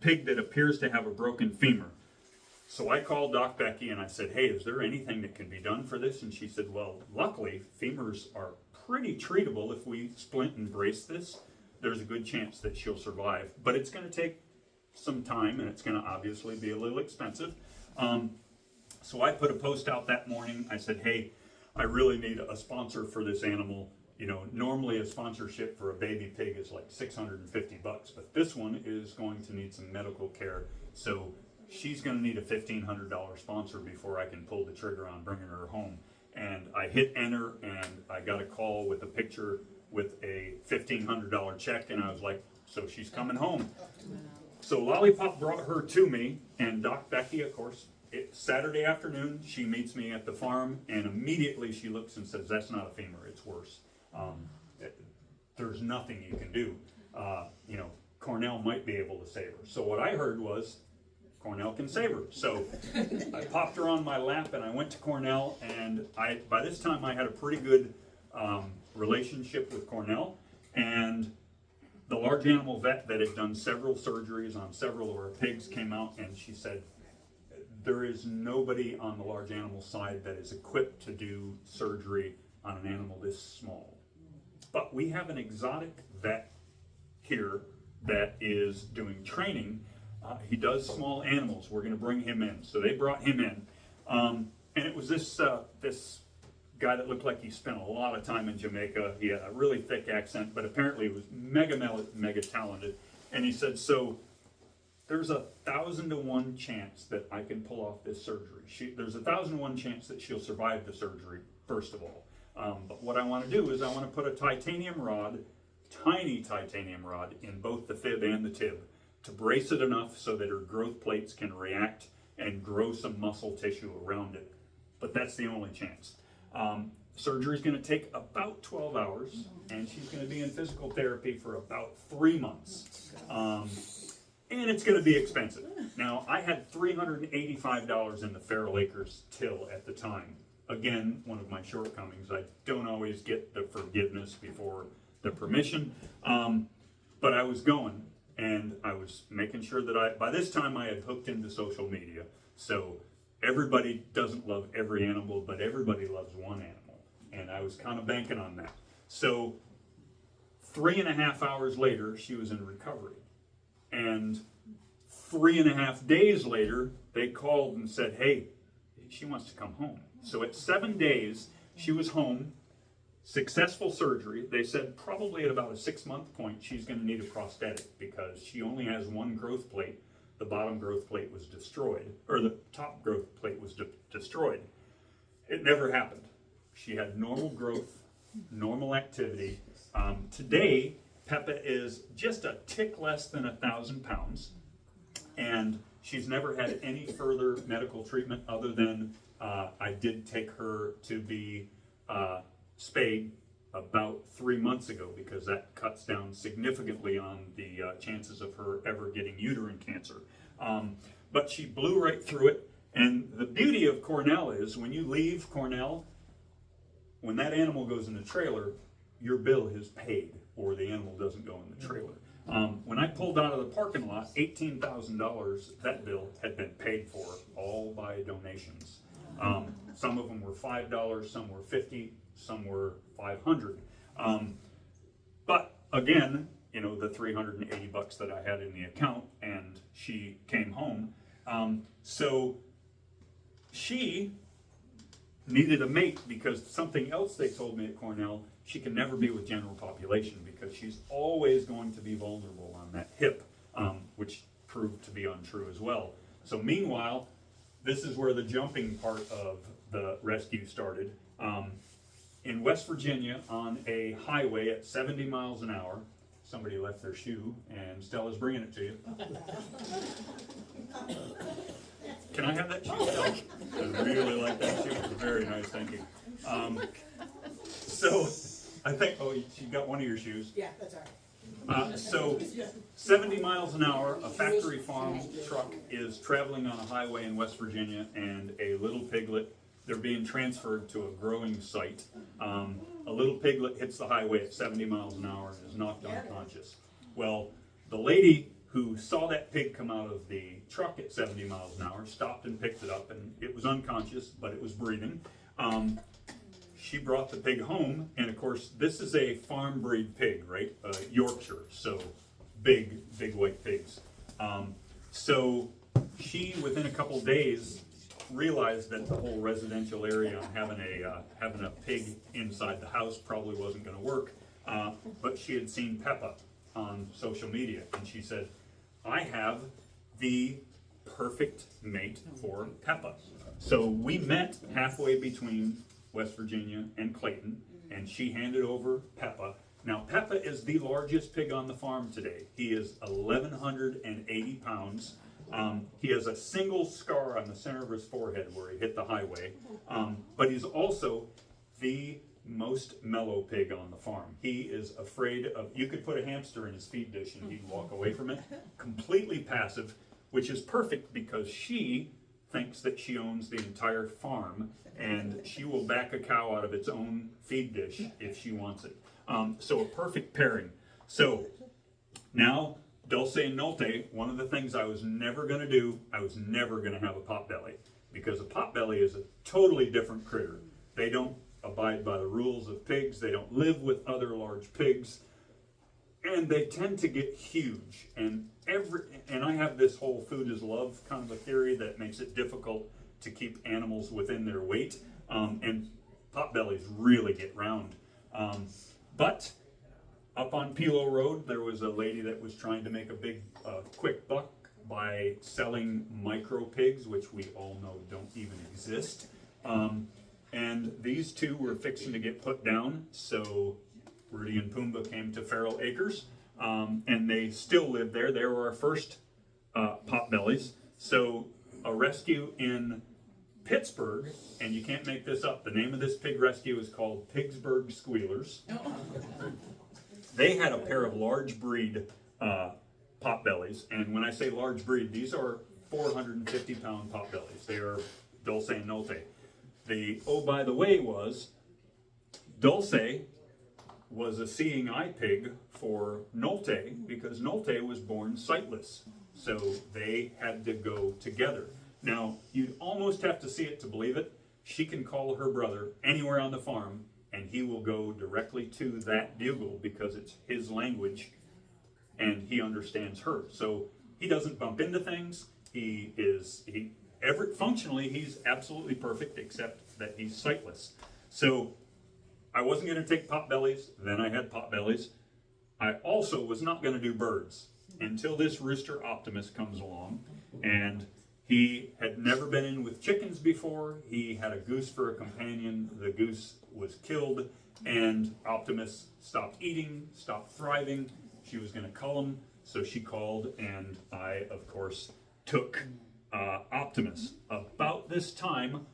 pig that appears to have a broken femur. So I called Doc Becky and I said, hey, is there anything that can be done for this? And she said, well, luckily, femurs are pretty treatable. If we splint and brace this, there's a good chance that she'll survive. But it's going to take some time, and it's going to obviously be a little expensive. So I put a post out that morning. I said, hey, I really need a sponsor for this animal. You know, normally a sponsorship for a baby pig is like $650, but this one is going to need some medical care. So she's going to need a $1,500 sponsor before I can pull the trigger on bringing her home. And I hit enter, and I got a call with a picture with a $1,500 check, and I was like, so she's coming home. So Lollipop brought her to me, and Doc Becky, of course, Saturday afternoon, she meets me at the farm, and immediately she looks and says, that's not a femur, it's worse. There's nothing you can do. You know, Cornell might be able to save her. So what I heard was, Cornell can save her. So I popped her on my lap, and I went to Cornell, and by this time I had a pretty good relationship with Cornell, and the large animal vet that had done several surgeries on several of our pigs came out, and she said, there is nobody on the large animal side that is equipped to do surgery on an animal this small. But we have an exotic vet here that is doing training. He does small animals. We're going to bring him in. So they brought him in. And it was this guy that looked like he spent a lot of time in Jamaica. He had a really thick accent, but apparently he was mega talented. And he said, so there's 1,000 to 1 chance that I can pull off this surgery. There's 1,000 to 1 chance that she'll survive the surgery, first of all. But what I want to do is I want to put a titanium rod, tiny titanium rod, in both the fib and the tib to brace it enough so that her growth plates can react and grow some muscle tissue around it. But that's the only chance. Surgery is going to take about 12 hours, and she's going to be in physical therapy for about 3 months. And it's going to be expensive. Now, I had $385 in the Feral Acres till at the time. Again, one of my shortcomings. I don't always get the forgiveness before the permission. But I was going, and I was making sure that by this time I had hooked into social media. So everybody doesn't love every animal, but everybody loves one animal. And I was kind of banking on that. So 3.5 hours later, she was in recovery. And 3.5 days later, they called and said, hey, she wants to come home. So at 7 days, she was home, successful surgery. They said probably at about a 6-month point, she's going to need a prosthetic because she only has one growth plate. The bottom growth plate was destroyed, or the top growth plate was destroyed. It never happened. She had normal growth, normal activity. Today, Peppa is just a tick less than 1,000 pounds, and she's never had any further medical treatment other than I did take her to be spayed about 3 months ago because that cuts down significantly on the chances of her ever getting uterine cancer. But she blew right through it, and the beauty of Cornell is when you leave Cornell, when that animal goes in the trailer, your bill is paid, or the animal doesn't go in the trailer. When I pulled out of the parking lot, $18,000, that bill had been paid for, all by donations. Some of them were $5, some were $50, some were $500. But again, you know, the $380 that I had in the account, and she came home. So she needed a mate because something else they told me at Cornell, she can never be with general population because she's always going to be vulnerable on that hip, which proved to be untrue as well. So meanwhile, this is where the jumping part of the rescue started. In West Virginia, on a highway at 70 miles an hour, somebody left their shoe, and Stella's bringing it to you. Can I have that shoe, Stella? I really like that shoe. It's very nice, thank you. So, I think, oh, she got one of your shoes. Yeah, that's all right. So 70 miles an hour, a factory farm truck is traveling on a highway in West Virginia, and a little piglet they're being transferred to a growing site. A little piglet hits the highway at 70 miles an hour and is knocked unconscious. Well, the lady who saw that pig come out of the truck at 70 miles an hour stopped and picked it up, and it was unconscious, but it was breathing. She brought the pig home, and of course, this is a farm breed pig, right? Yorkshire, so big white pigs. So she, within a couple days, realized that the whole residential area having a pig inside the house probably wasn't going to work. But she had seen Peppa on social media, and she said, "I have the perfect mate for Peppa." So we met halfway between West Virginia and Clayton, and she handed over Peppa. Now, Peppa is the largest pig on the farm today. He is 1,180 pounds. He has a single scar on the center of his forehead where he hit the highway, but he's also the most mellow pig on the farm. He is afraid of, you could put a hamster in his feed dish and he'd walk away from it. Completely passive, which is perfect because she thinks that she owns the entire farm, and she will back a cow out of its own feed dish if she wants it. So a perfect pairing. So now, Dulce and Nolte, one of the things I was never going to do, I was never going to have a potbelly, because a potbelly is a totally different critter. They don't abide by the rules of pigs. They don't live with other large pigs, and they tend to get huge. And I have this whole food is love kind of a theory that makes it difficult to keep animals within their weight, and potbellies really get round. But up on Pilo Road, there was a lady that was trying to make a big, quick buck by selling micro pigs, which we all know don't even exist. And these two were fixing to get put down, so Rudy and Pumbaa came to Feral Acres, and they still live there. They were our first potbellies. So a rescue in Pittsburgh, and you can't make this up. The name of this pig rescue is called Pittsburgh Squealers. They had a pair of large breed potbellies, and when I say large breed, these are 450-pound potbellies. They are Dulce and Nolte. By the way, Dulce was a seeing eye pig for Nolte because Nolte was born sightless, so they had to go together. Now, you'd almost have to see it to believe it. She can call her brother anywhere on the farm, and he will go directly to that bugle because it's his language, and he understands her. So he doesn't bump into things. Functionally, he's absolutely perfect, except that he's sightless. So I wasn't going to take potbellies. Then I had potbellies. I also was not going to do birds until this rooster Optimus comes along, and he had never been in with chickens before. He had a goose for a companion. The goose was killed, and Optimus stopped eating, stopped thriving. She was going to cull him, so she called, and I, of course, took Optimus. About this time,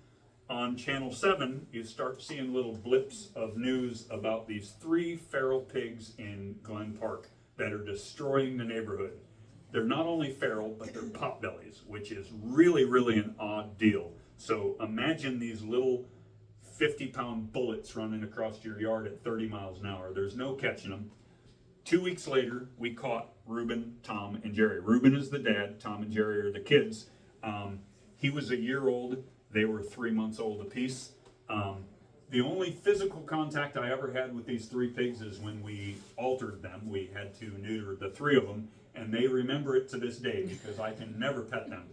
on Channel 7, you start seeing little blips of news about these 3 feral pigs in Glen Park that are destroying the neighborhood. They're not only feral, but they're potbellies, which is really, really an odd deal. So imagine these little 50-pound bullets running across your yard at 30 miles an hour. There's no catching them. 2 weeks later, we caught Reuben, Tom, and Jerry. Reuben is the dad. Tom and Jerry are the kids. He was a year old. They were 3 months old apiece. The only physical contact I ever had with these 3 pigs is when we altered them. We had to neuter the 3 of them, and they remember it to this day because I can never pet them.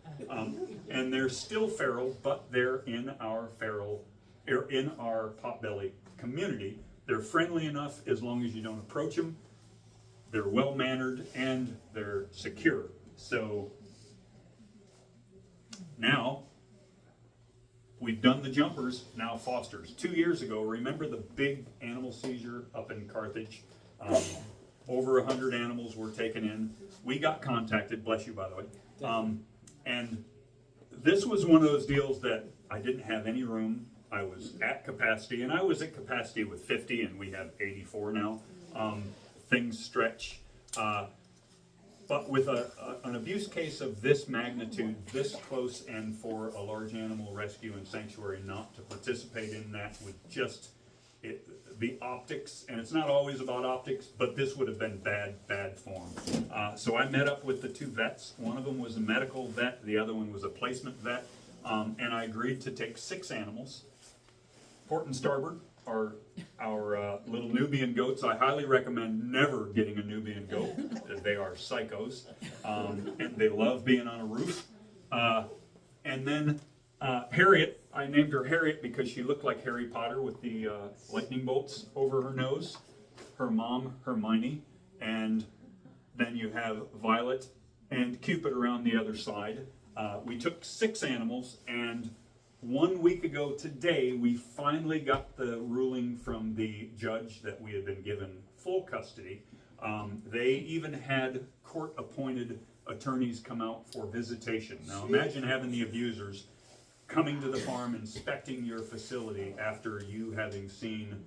And they're still feral, but they're in our potbelly community. They're friendly enough as long as you don't approach them. They're well-mannered, and they're secure. So now we've done the jumpers, now fosters. 2 years ago, remember the big animal seizure up in Carthage? Over 100 animals were taken in. We got contacted, bless you by the way. And this was one of those deals that I didn't have any room. I was at capacity, and I was at capacity with 50, and we have 84 now. Things stretch. But with an abuse case of this magnitude, this close, and for a large animal rescue and sanctuary not to participate in that would just, the optics, and it's not always about optics, but this would have been bad form. So I met up with the two vets. One of them was a medical vet, the other one was a placement vet, and I agreed to take 6 animals. Port and starboard are our little Nubian goats. I highly recommend never getting a Nubian goat. They are psychos, and they love being on a roof. And then Harriet, I named her Harriet because she looked like Harry Potter with the lightning bolts over her nose. Her mom, Hermione, and then you have Violet and Cupid around the other side. We took 6 animals, and 1 week ago today, we finally got the ruling from the judge that we had been given full custody. They even had court-appointed attorneys come out for visitation. Now imagine having the abusers coming to the farm, inspecting your facility after you having seen.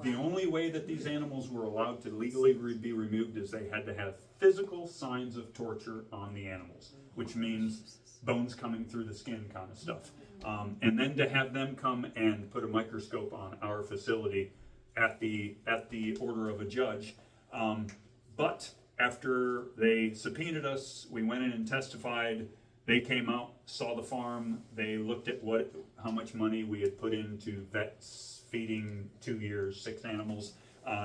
The only way that these animals were allowed to legally be removed is they had to have physical signs of torture on the animals, which means bones coming through the skin kind of stuff. And then to have them come and put a microscope on our facility at the order of a judge. But after they subpoenaed us, we went in and testified. They came out, saw the farm. They looked at how much money we had put into vets feeding 2 years, 6 animals.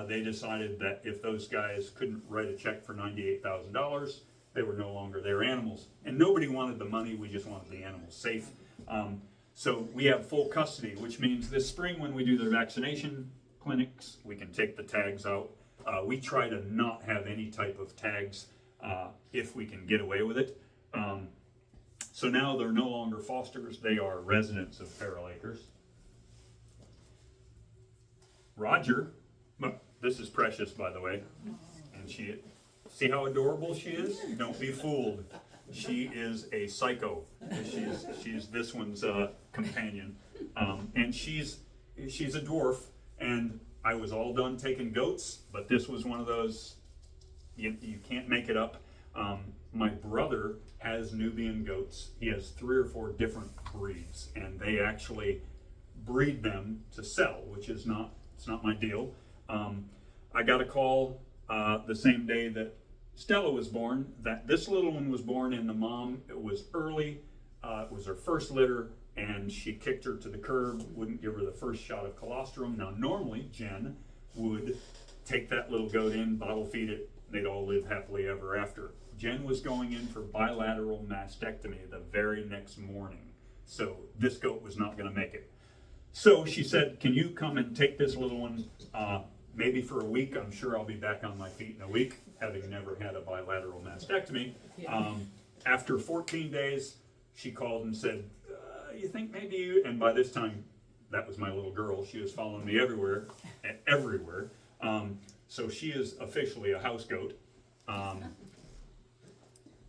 They decided that if those guys couldn't write a check for $98,000, they were no longer their animals. And nobody wanted the money, we just wanted the animals safe. So we have full custody, which means this spring when we do the vaccination clinics, we can take the tags out. We try to not have any type of tags if we can get away with it. So now they're no longer fosters, they are residents of Feral Acres. Roger, this is Precious, by the way, and see how adorable she is? Don't be fooled. She is a psycho. She's this one's companion, and she's a dwarf. And I was all done taking goats, but this was one of those you can't make it up. My brother has Nubian goats. He has 3 or 4 different breeds, and they actually breed them to sell, which is not my deal. I got a call the same day that Stella was born, that this little one was born, and the mom, it was early, it was her first litter, and she kicked her to the curb, wouldn't give her the first shot of colostrum. Now normally Jen would take that little goat in, bottle feed it, they'd all live happily ever after. Jen was going in for bilateral mastectomy the very next morning, so this goat was not going to make it. So she said, can you come and take this little one, maybe for a week? I'm sure I'll be back on my feet in a week, having never had a bilateral mastectomy. After 14 days, she called and said, you think maybe you, and by this time, that was my little girl. She was following me everywhere. So she is officially a house goat.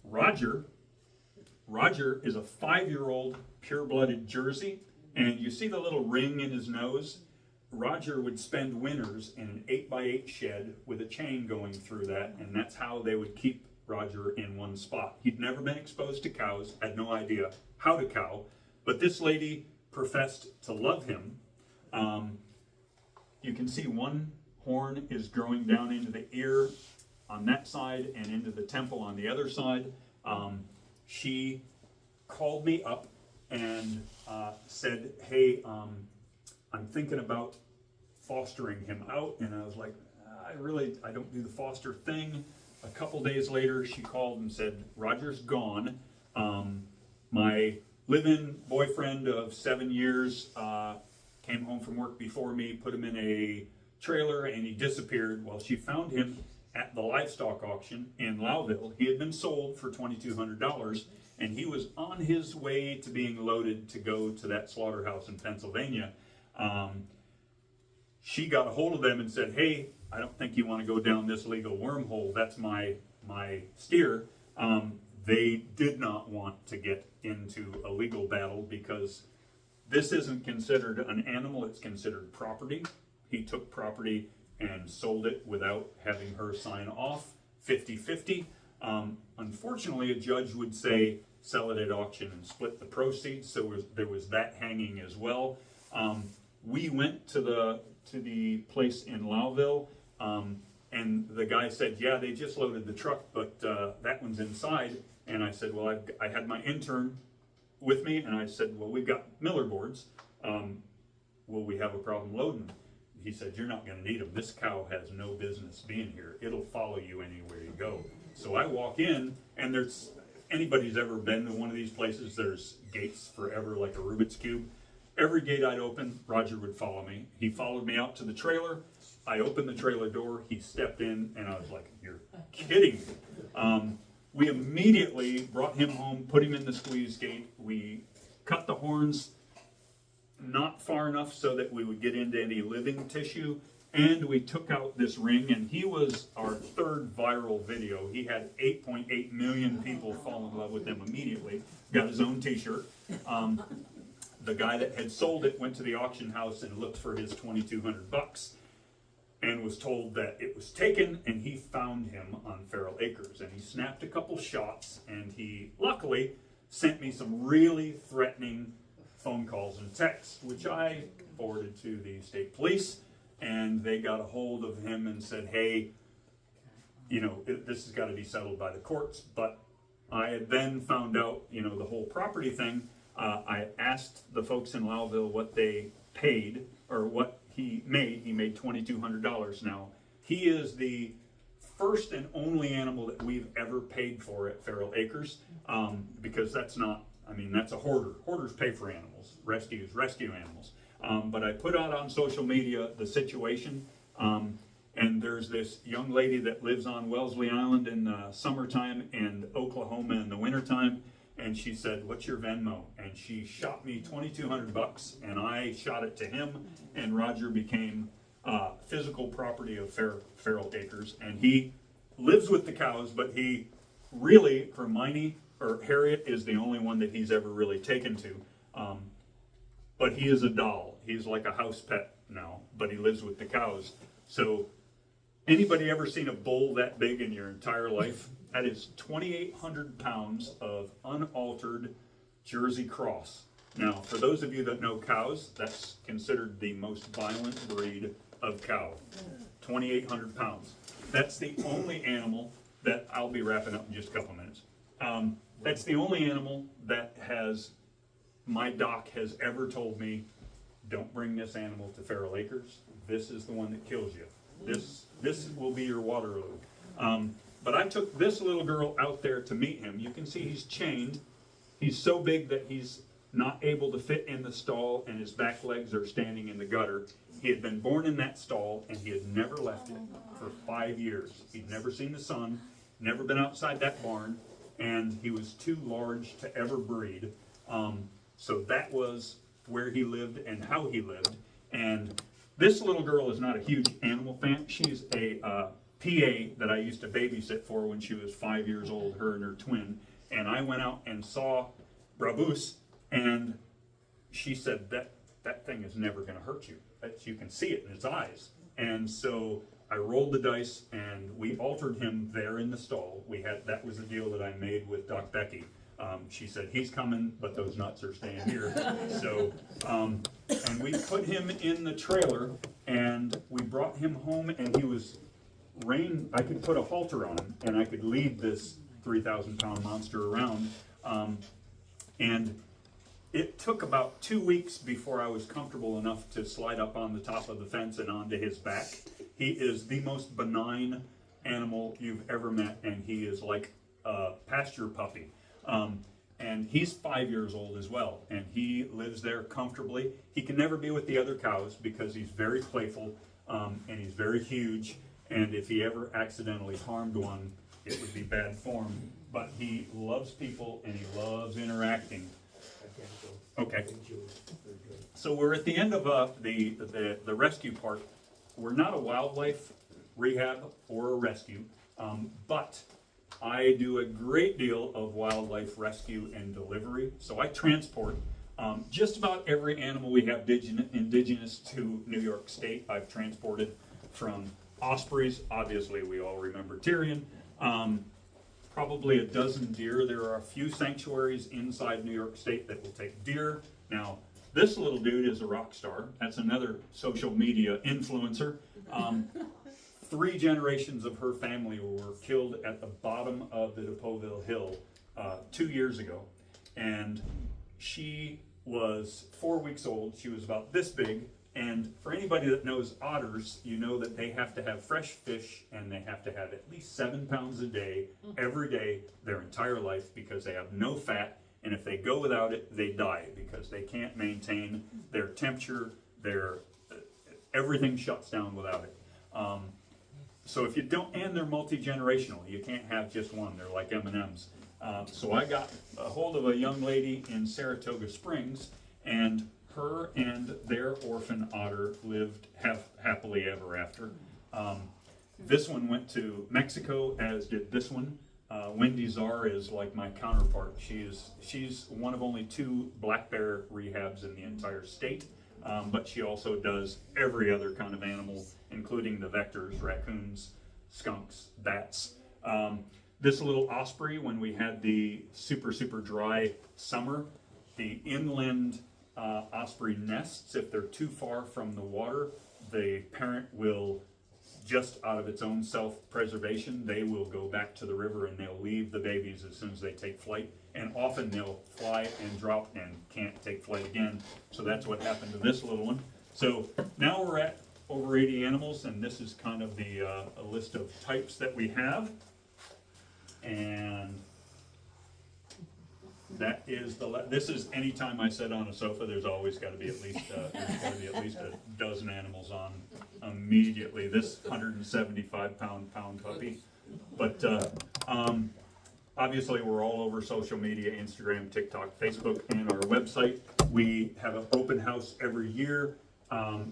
Roger is a 5-year-old pure-blooded Jersey, and you see the little ring in his nose? Roger would spend winters in an 8x8 shed with a chain going through that, and that's how they would keep Roger in one spot. He'd never been exposed to cows, had no idea how to cow, but this lady professed to love him. You can see one horn is growing down into the ear on that side and into the temple on the other side. She called me up and said, hey, I'm thinking about fostering him out. And I was like, I don't do the foster thing. A couple days later, she called and said, Roger's gone. My live-in boyfriend of 7 years came home from work before me, put him in a trailer, and he disappeared. Well, she found him at the livestock auction in Lowville. He had been sold for $2,200, and he was on his way to being loaded to go to that slaughterhouse in Pennsylvania. She got a hold of them and said, hey, I don't think you want to go down this legal wormhole. That's my steer. They did not want to get into a legal battle because this isn't considered an animal, it's considered property. He took property and sold it without having her sign off, 50-50. Unfortunately, a judge would say sell it at auction and split the proceeds, so there was that hanging as well. We went to the place in Lowville, and the guy said, yeah, they just loaded the truck, but that one's inside. And I said, well, I had my intern with me, and I said, well, we've got Miller boards. Will we have a problem loading them? He said, you're not going to need them. This cow has no business being here. It'll follow you anywhere you go. So I walk in, and there's, anybody's ever been to one of these places, there's gates forever, like a Rubik's Cube. Every gate I'd open, Roger would follow me. He followed me out to the trailer. I opened the trailer door. He stepped in, and I was like, you're kidding me. We immediately brought him home, put him in the squeeze gate. We cut the horns not far enough so that we would get into any living tissue, and we took out this ring, and he was our third viral video. He had 8.8 million people fall in love with him immediately. Got his own t-shirt. The guy that had sold it went to the auction house and looked for his $2,200 and was told that it was taken, and he found him on Feral Acres, and he snapped a couple shots, and he luckily sent me some really threatening phone calls and texts, which I forwarded to the state police, and they got a hold of him and said, hey, you know, this has got to be settled by the courts. But I had then found out, you know, the whole property thing. I asked the folks in Lowville what they paid, or what he made. He made $2,200. Now, he is the first and only animal that we've ever paid for at Feral Acres, because that's not, I mean, that's a hoarder. Hoarders pay for animals. Rescues rescue animals. But I put out on social media the situation, and there's this young lady that lives on Wellesley Island in the summertime and Oklahoma in the wintertime, and she said, what's your Venmo? And she shot me $2,200, and I shot it to him, and Roger became physical property of Feral Acres, and he lives with the cows, but he really, Hermione, or Harriet, is the only one that he's ever really taken to. But he is a doll. He's like a house pet now, but he lives with the cows. So anybody ever seen a bull that big in your entire life? That is 2,800 pounds of unaltered Jersey cross. Now, for those of you that know cows, that's considered the most violent breed of cow. 2,800 pounds. That's the only animal that, I'll be wrapping up in just a couple minutes. That's the only animal that my doc has ever told me, don't bring this animal to Feral Acres. This is the one that kills you. This will be your Waterloo. But I took this little girl out there to meet him. You can see he's chained. He's so big that he's not able to fit in the stall, and his back legs are standing in the gutter. He had been born in that stall, and he had never left it for 5 years. He'd never seen the sun, never been outside that barn, and he was too large to ever breed. So that was where he lived and how he lived. And this little girl is not a huge animal fan. She's a PA that I used to babysit for when she was 5 years old, her and her twin. And I went out and saw Brabus, and she said, that thing is never going to hurt you. You can see it in its eyes. And so I rolled the dice, and we altered him there in the stall. That was the deal that I made with Doc Becky. She said, he's coming, but those nuts are staying here. So, and we put him in the trailer, and we brought him home, and he was I could put a halter on him, and I could lead this 3,000-pound monster around. And it took about 2 weeks before I was comfortable enough to slide up on the top of the fence and onto his back. He is the most benign animal you've ever met, and he is like a pasture puppy. And he's 5 years old as well, and he lives there comfortably. He can never be with the other cows because he's very playful, and he's very huge, and if he ever accidentally harmed one, it would be bad form. But he loves people, and he loves interacting. Okay. So we're at the end of the rescue part. We're not a wildlife rehab or a rescue, but I do a great deal of wildlife rescue and delivery. So I transport just about every animal we have indigenous to New York State. I've transported from ospreys, obviously we all remember Tyrion, probably a dozen deer. There are a few sanctuaries inside New York State that will take deer. Now, this little dude is a rock star. That's another social media influencer. 3 generations of her family were killed at the bottom of the DePauville Hill 2 years ago. And she was 4 weeks old. She was about this big. And for anybody that knows otters, you know that they have to have fresh fish and they have to have at least 7 pounds a day, every day, their entire life, because they have no fat. And if they go without it, they die because they can't maintain their temperature, everything shuts down without it. So if you don't, and they're multi-generational, you can't have just one, they're like M&Ms. So I got a hold of a young lady in Saratoga Springs, and her and their orphan otter lived happily ever after. This one went to Mexico, as did this one. Wendy Czar is like my counterpart. She's one of only 2 black bear rehabs in the entire state, but she also does every other kind of animal, including the vectors, raccoons, skunks, bats. This little osprey, when we had the super dry summer, the inland osprey nests. If they're too far from the water, the parent will, just out of its own self-preservation, they will go back to the river and they'll leave the babies as soon as they take flight. And often they'll fly and drop and can't take flight again. So that's what happened to this little one. So now we're at over 80 animals, and this is kind of the a list of types that we have. And that is this is anytime I sit on a sofa, there's always got to be at least a dozen animals on immediately. This 175-pound puppy, but obviously we're all over social media: Instagram, TikTok, Facebook, and our website. We have an open house every year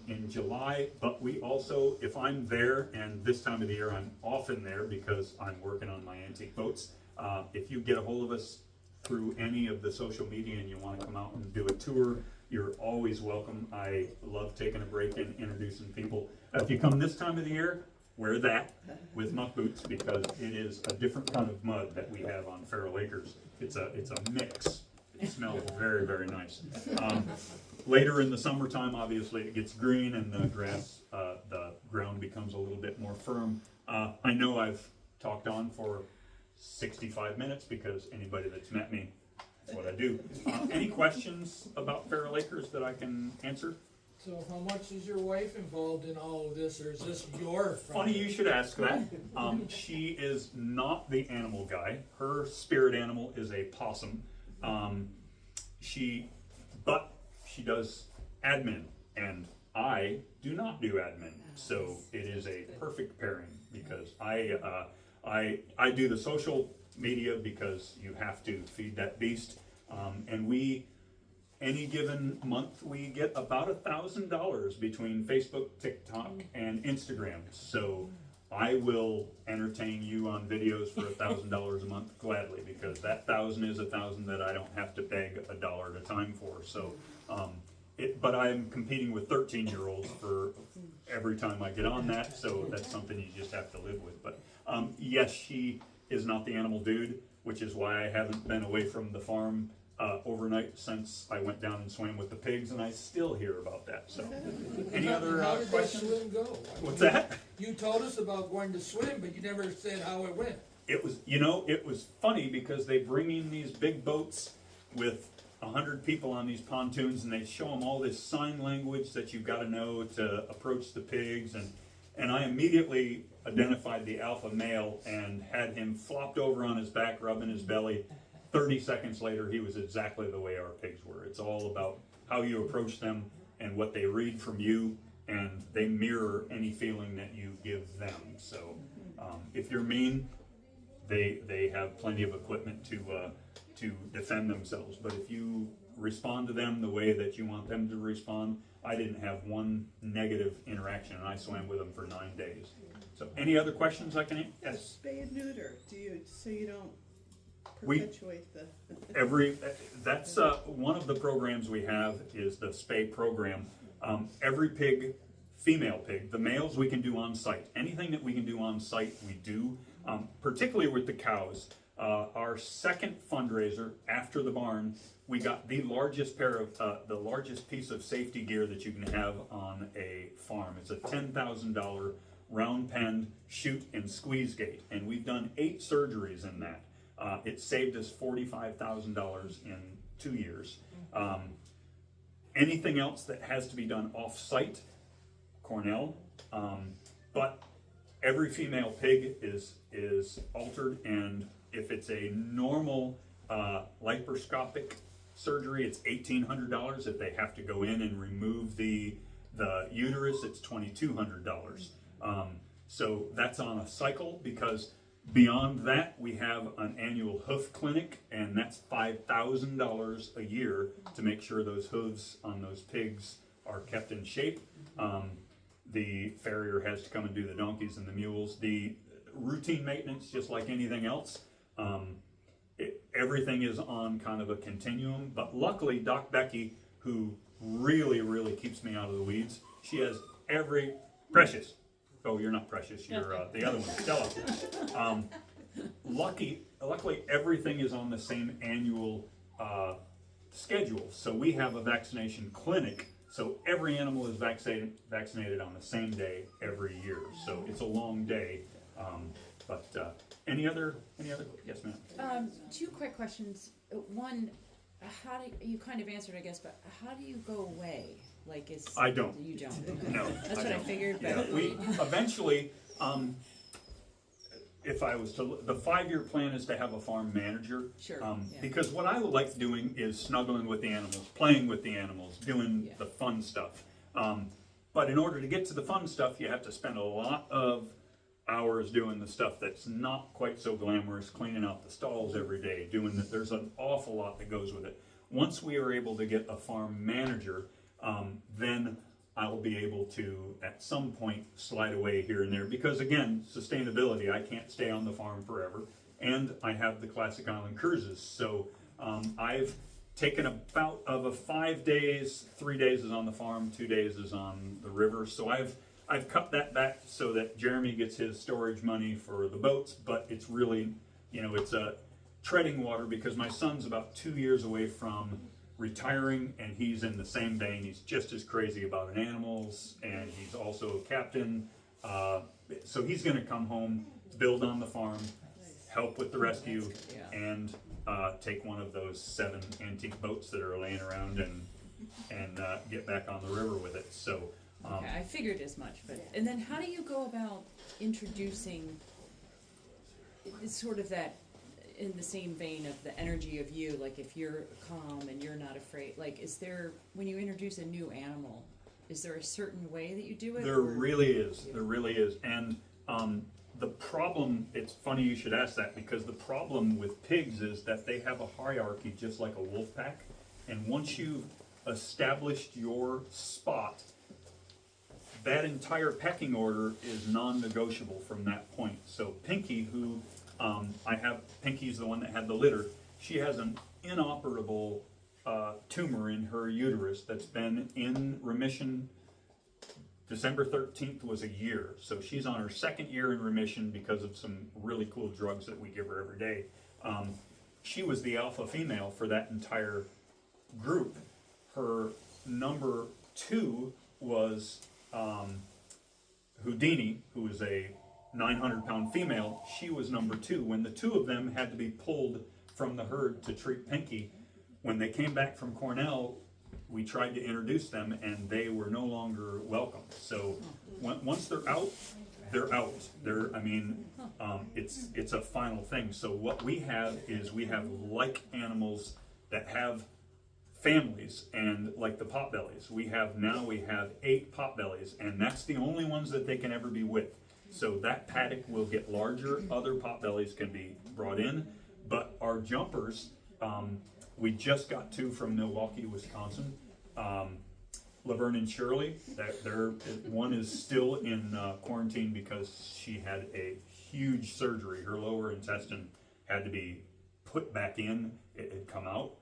in July, but we also, if I'm there, and this time of the year I'm often there because I'm working on my antique boats. If you get a hold of us through any of the social media and you want to come out and do a tour, you're always welcome. I love taking a break and introducing people. If you come this time of the year, wear that with muck boots, because it is a different kind of mud that we have on Feral Acres. It's a mix. It smells very, very nice. Later in the summertime, obviously it gets green and the grass, the ground becomes a little bit more firm. I know I've talked on for 65 minutes because anybody that's met me, that's what I do. Any questions about Feral Acres that I can answer? So how much is your wife involved in all of this, or is this your Funny you should ask that. She is not the animal guy. Her spirit animal is a possum. She does admin, and I do not do admin. So it is a perfect pairing, because I do the social media because you have to feed that beast, and any given month we get about $1,000 between Facebook, TikTok, and Instagram. So I will entertain you on videos for $1,000 a month gladly, because that 1,000 is 1,000 that I don't have to beg $1 at a time for. So, but I'm competing with 13-year-olds for every time I get on that. So that's something you just have to live with. But yes, she is not the animal dude, which is why I haven't been away from the farm overnight since I went down and swam with the pigs, and I still hear about that. So, any other How did questions? that swim go? What's that? You told us about going to swim, but you never said how it went. It was funny because they bring in these big boats with 100 people on these pontoons, and they show them all this sign language that you've got to know to approach the pigs, and I immediately identified the alpha male and had him flopped over on his back, rubbing his belly. 30 seconds later, he was exactly the way our pigs were. It's all about how you approach them and what they read from you, and they mirror any feeling that you give them. So if you're mean, they have plenty of equipment to defend themselves. But if you respond to them the way that you want them to respond, I didn't have one negative interaction, and I swam with them for 9 days. So any other questions I can answer? Yes. Spay and neuter, so you don't We- perpetuate the. That's one of the programs we have is the spay program. Every pig, female pig, the males we can do on site. Anything that we can do on site, we do. Particularly with the cows. Our second fundraiser after the barn, we got the largest the largest piece of safety gear that you can have on a farm. It's a $10,000 round pen shoot and squeeze gate, and we've done 8 surgeries in that. It saved us $45,000 in 2 years. Anything else that has to be done off-site, Cornell, but every female pig is altered, and if it's a normal laparoscopic surgery, it's $1,800. If they have to go in and remove the uterus, it's $2,200. So that's on a cycle, because beyond that, we have an annual hoof clinic, and that's $5,000 a year to make sure those hooves on those pigs are kept in shape. The farrier has to come and do the donkeys and the mules. The routine maintenance, just like anything else, everything is on kind of a continuum. But luckily, Doc Becky, who really, really keeps me out of the weeds, she has every Precious. Oh, you're not Precious. You're the other one, Stella. Luckily, everything is on the same annual schedule. So we have a vaccination clinic. So every animal is vaccinated on the same day every year. So it's a long day. Any other? Yes, ma'am. 2 quick questions. One, how do you kind of answered, I guess, but how do you go away? Like, I don't. You don't. Okay. No, That's what I don't. figured. But Yeah, we eventually, if I was to, the 5-year plan is to have a farm manager. Sure, yeah. Because what I like doing is snuggling with the animals, playing with the animals, doing Yeah. the fun stuff. But in order to get to the fun stuff, you have to spend a lot of hours doing the stuff that's not quite so glamorous, cleaning out the stalls every day, there's an awful lot that goes with it. Once we are able to get a farm manager, then I will be able to, at some point, slide away here and there. Because again, sustainability, I can't stay on the farm forever. And I have the Classic Island cruises. So I've taken about, of a 5 days, 3 days is on the farm, 2 days is on the river. So I've cut that back so that Jeremy gets his storage money for the boats. But it's really, it's a treading water, because my son's about 2 years away from retiring, and he's in the same vein. He's just as crazy about animals, and he's also a captain. So he's going to come home, build on the farm, help with the rescue, and take one of those 7 antique boats that are laying around and get back on the river with it. So okay, I figured as much. And then how do you go about introducing sort of that, in the same vein of the energy of you, like if you're calm and you're not afraid, like when you introduce a new animal, is there a certain way that you do it? There really is. And the problem, it's funny you should ask that, because the problem with pigs is that they have a hierarchy just like a wolf pack. And once you've established your spot, that entire pecking order is non-negotiable from that point. So Pinky, who Pinky's the one that had the litter. She has an inoperable tumor in her uterus that's been in remission. December 13th was a year. So she's on her 2nd year in remission because of some really cool drugs that we give her every day. She was the alpha female for that entire group. Her number 2 was Houdini, who was a 900-pound female. She was number 2. When the 2 of them had to be pulled from the herd to treat Pinky, when they came back from Cornell, we tried to introduce them, and they were no longer welcome. So once they're out, they're out. It's a final thing. So what we have is we have like animals that have families, and like the potbellies. We have 8 potbellies, and that's the only ones that they can ever be with. So that paddock will get larger. Other potbellies can be brought in, but our jumpers, we just got 2 from Milwaukee, Wisconsin. Laverne and Shirley, one is still in quarantine because she had a huge surgery. Her lower intestine had to be put back in. It had come out.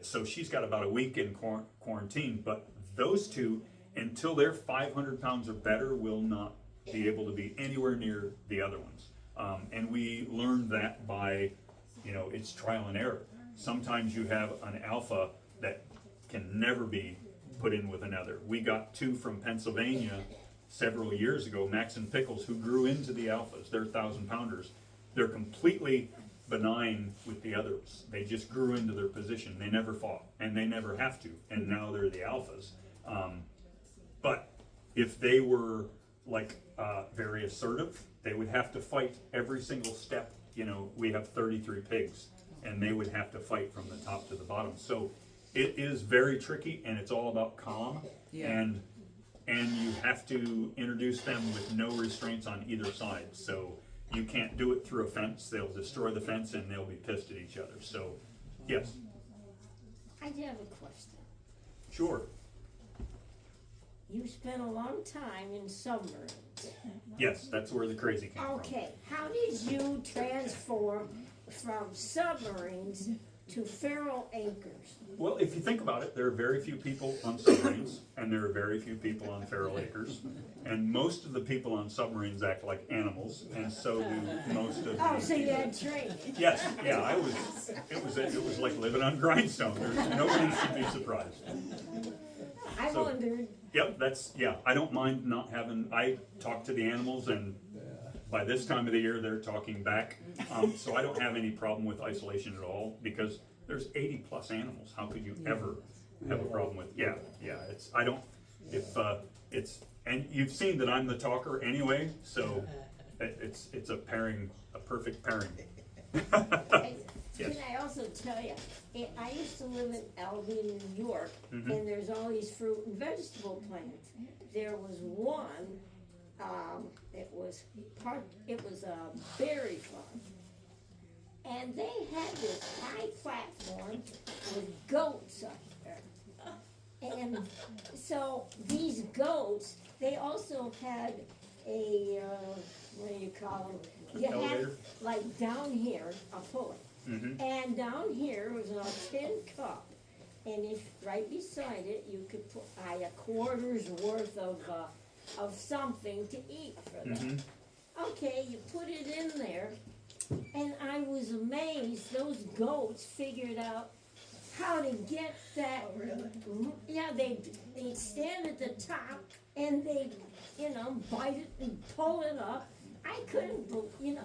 So she's got about a week in quarantine, but those 2, until they're 500 pounds or better, will not be able to be anywhere near the other ones. And we learned that by, it's trial and error. Sometimes you have an alpha that can never be put in with another. We got 2 from Pennsylvania several years ago, Max and Pickles, who grew into the alphas. They're 1,000-pounders. They're completely benign with the others. They just grew into their position. They never fought, and they never have to. And now they're the alphas. But if they were very assertive, they would have to fight every single step. We have 33 pigs, and they would have to fight from the top to the bottom. So it is very tricky, and it's all about calm. Yeah. And you have to introduce them with no restraints on either side. So you can't do it through a fence. They'll destroy the fence, and they'll be pissed at each other. So, yes. I do have a question. Sure. You spent a long time in submarines. Yes, that's where the crazy came from. Okay, how did you transform from submarines to feral acres? Well, if you think about it, there are very few people on submarines, and there are very few people on feral acres. And most of the people on submarines act like animals, and so do most of the Oh, so you people. had training. Yes, yeah, it was like living on grindstone. Nobody should be surprised. I So- wondered. Yep, I don't mind not having, I talk to the animals, and by this time of the year, they're talking back. So I don't have any problem with isolation at all, because there's 80+ animals. How could you ever have a problem with, and you've seen that I'm the talker anyway, so it's a perfect pairing. Yes. Can I also tell you, I used to live in Albion, New York, Mhm. and there's all these fruit and vegetable plants. There was one, it was a berry farm. And they had this high platform with goats up there. And so these goats, they also had a, what do you call them? You had, Elevator? like down here, a pulley. Mhm. And down here was a tin cup. And if, right beside it, you could put a quarter's worth of something to eat for them. Mhm. Okay, you put it in there, and I was amazed, those goats figured out how to get that. Oh, really? Yeah, they'd stand at the top, and they'd, bite it and pull it up. I couldn't,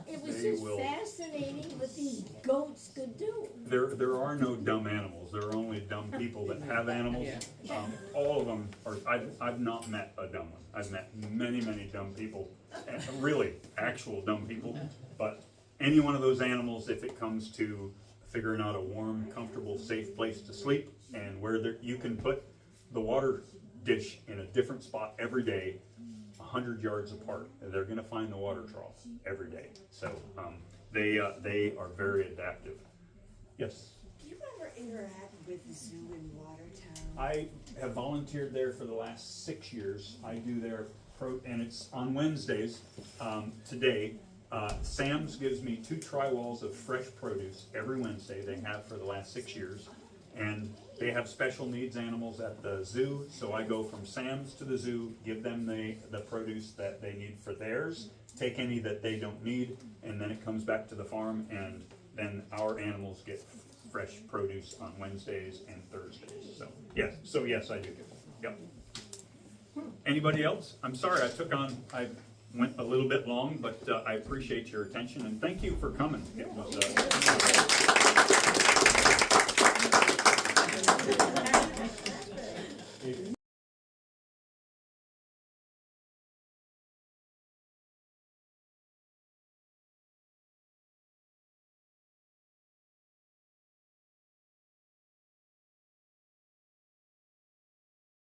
it was They just will. fascinating what these goats could do. There are no dumb animals. There are only dumb people that have animals. All of them are. I've not met a dumb one. I've met many dumb people, and really actual dumb people. But any one of those animals, if it comes to figuring out a warm, comfortable, safe place to sleep, and where you can put the water dish in a different spot every day, 100 yards apart, they're going to find the water trough every day. So they are very adaptive. Yes. Do you ever interact with the zoo in Watertown? I have volunteered there for the last 6 years. I do their and it's on Wednesdays. Today, Sam's gives me 2 tri-walls of fresh produce every Wednesday. They have for the last 6 years, and they have special needs animals at the zoo. So I go from Sam's to the zoo, give them the produce that they need for theirs, take any that they don't need, and then it comes back to the farm, and then our animals get fresh produce on Wednesdays and Thursdays. So yes, I do. Yep. Anybody else? I'm sorry I went a little bit long, but I appreciate your attention, and thank you for coming. It was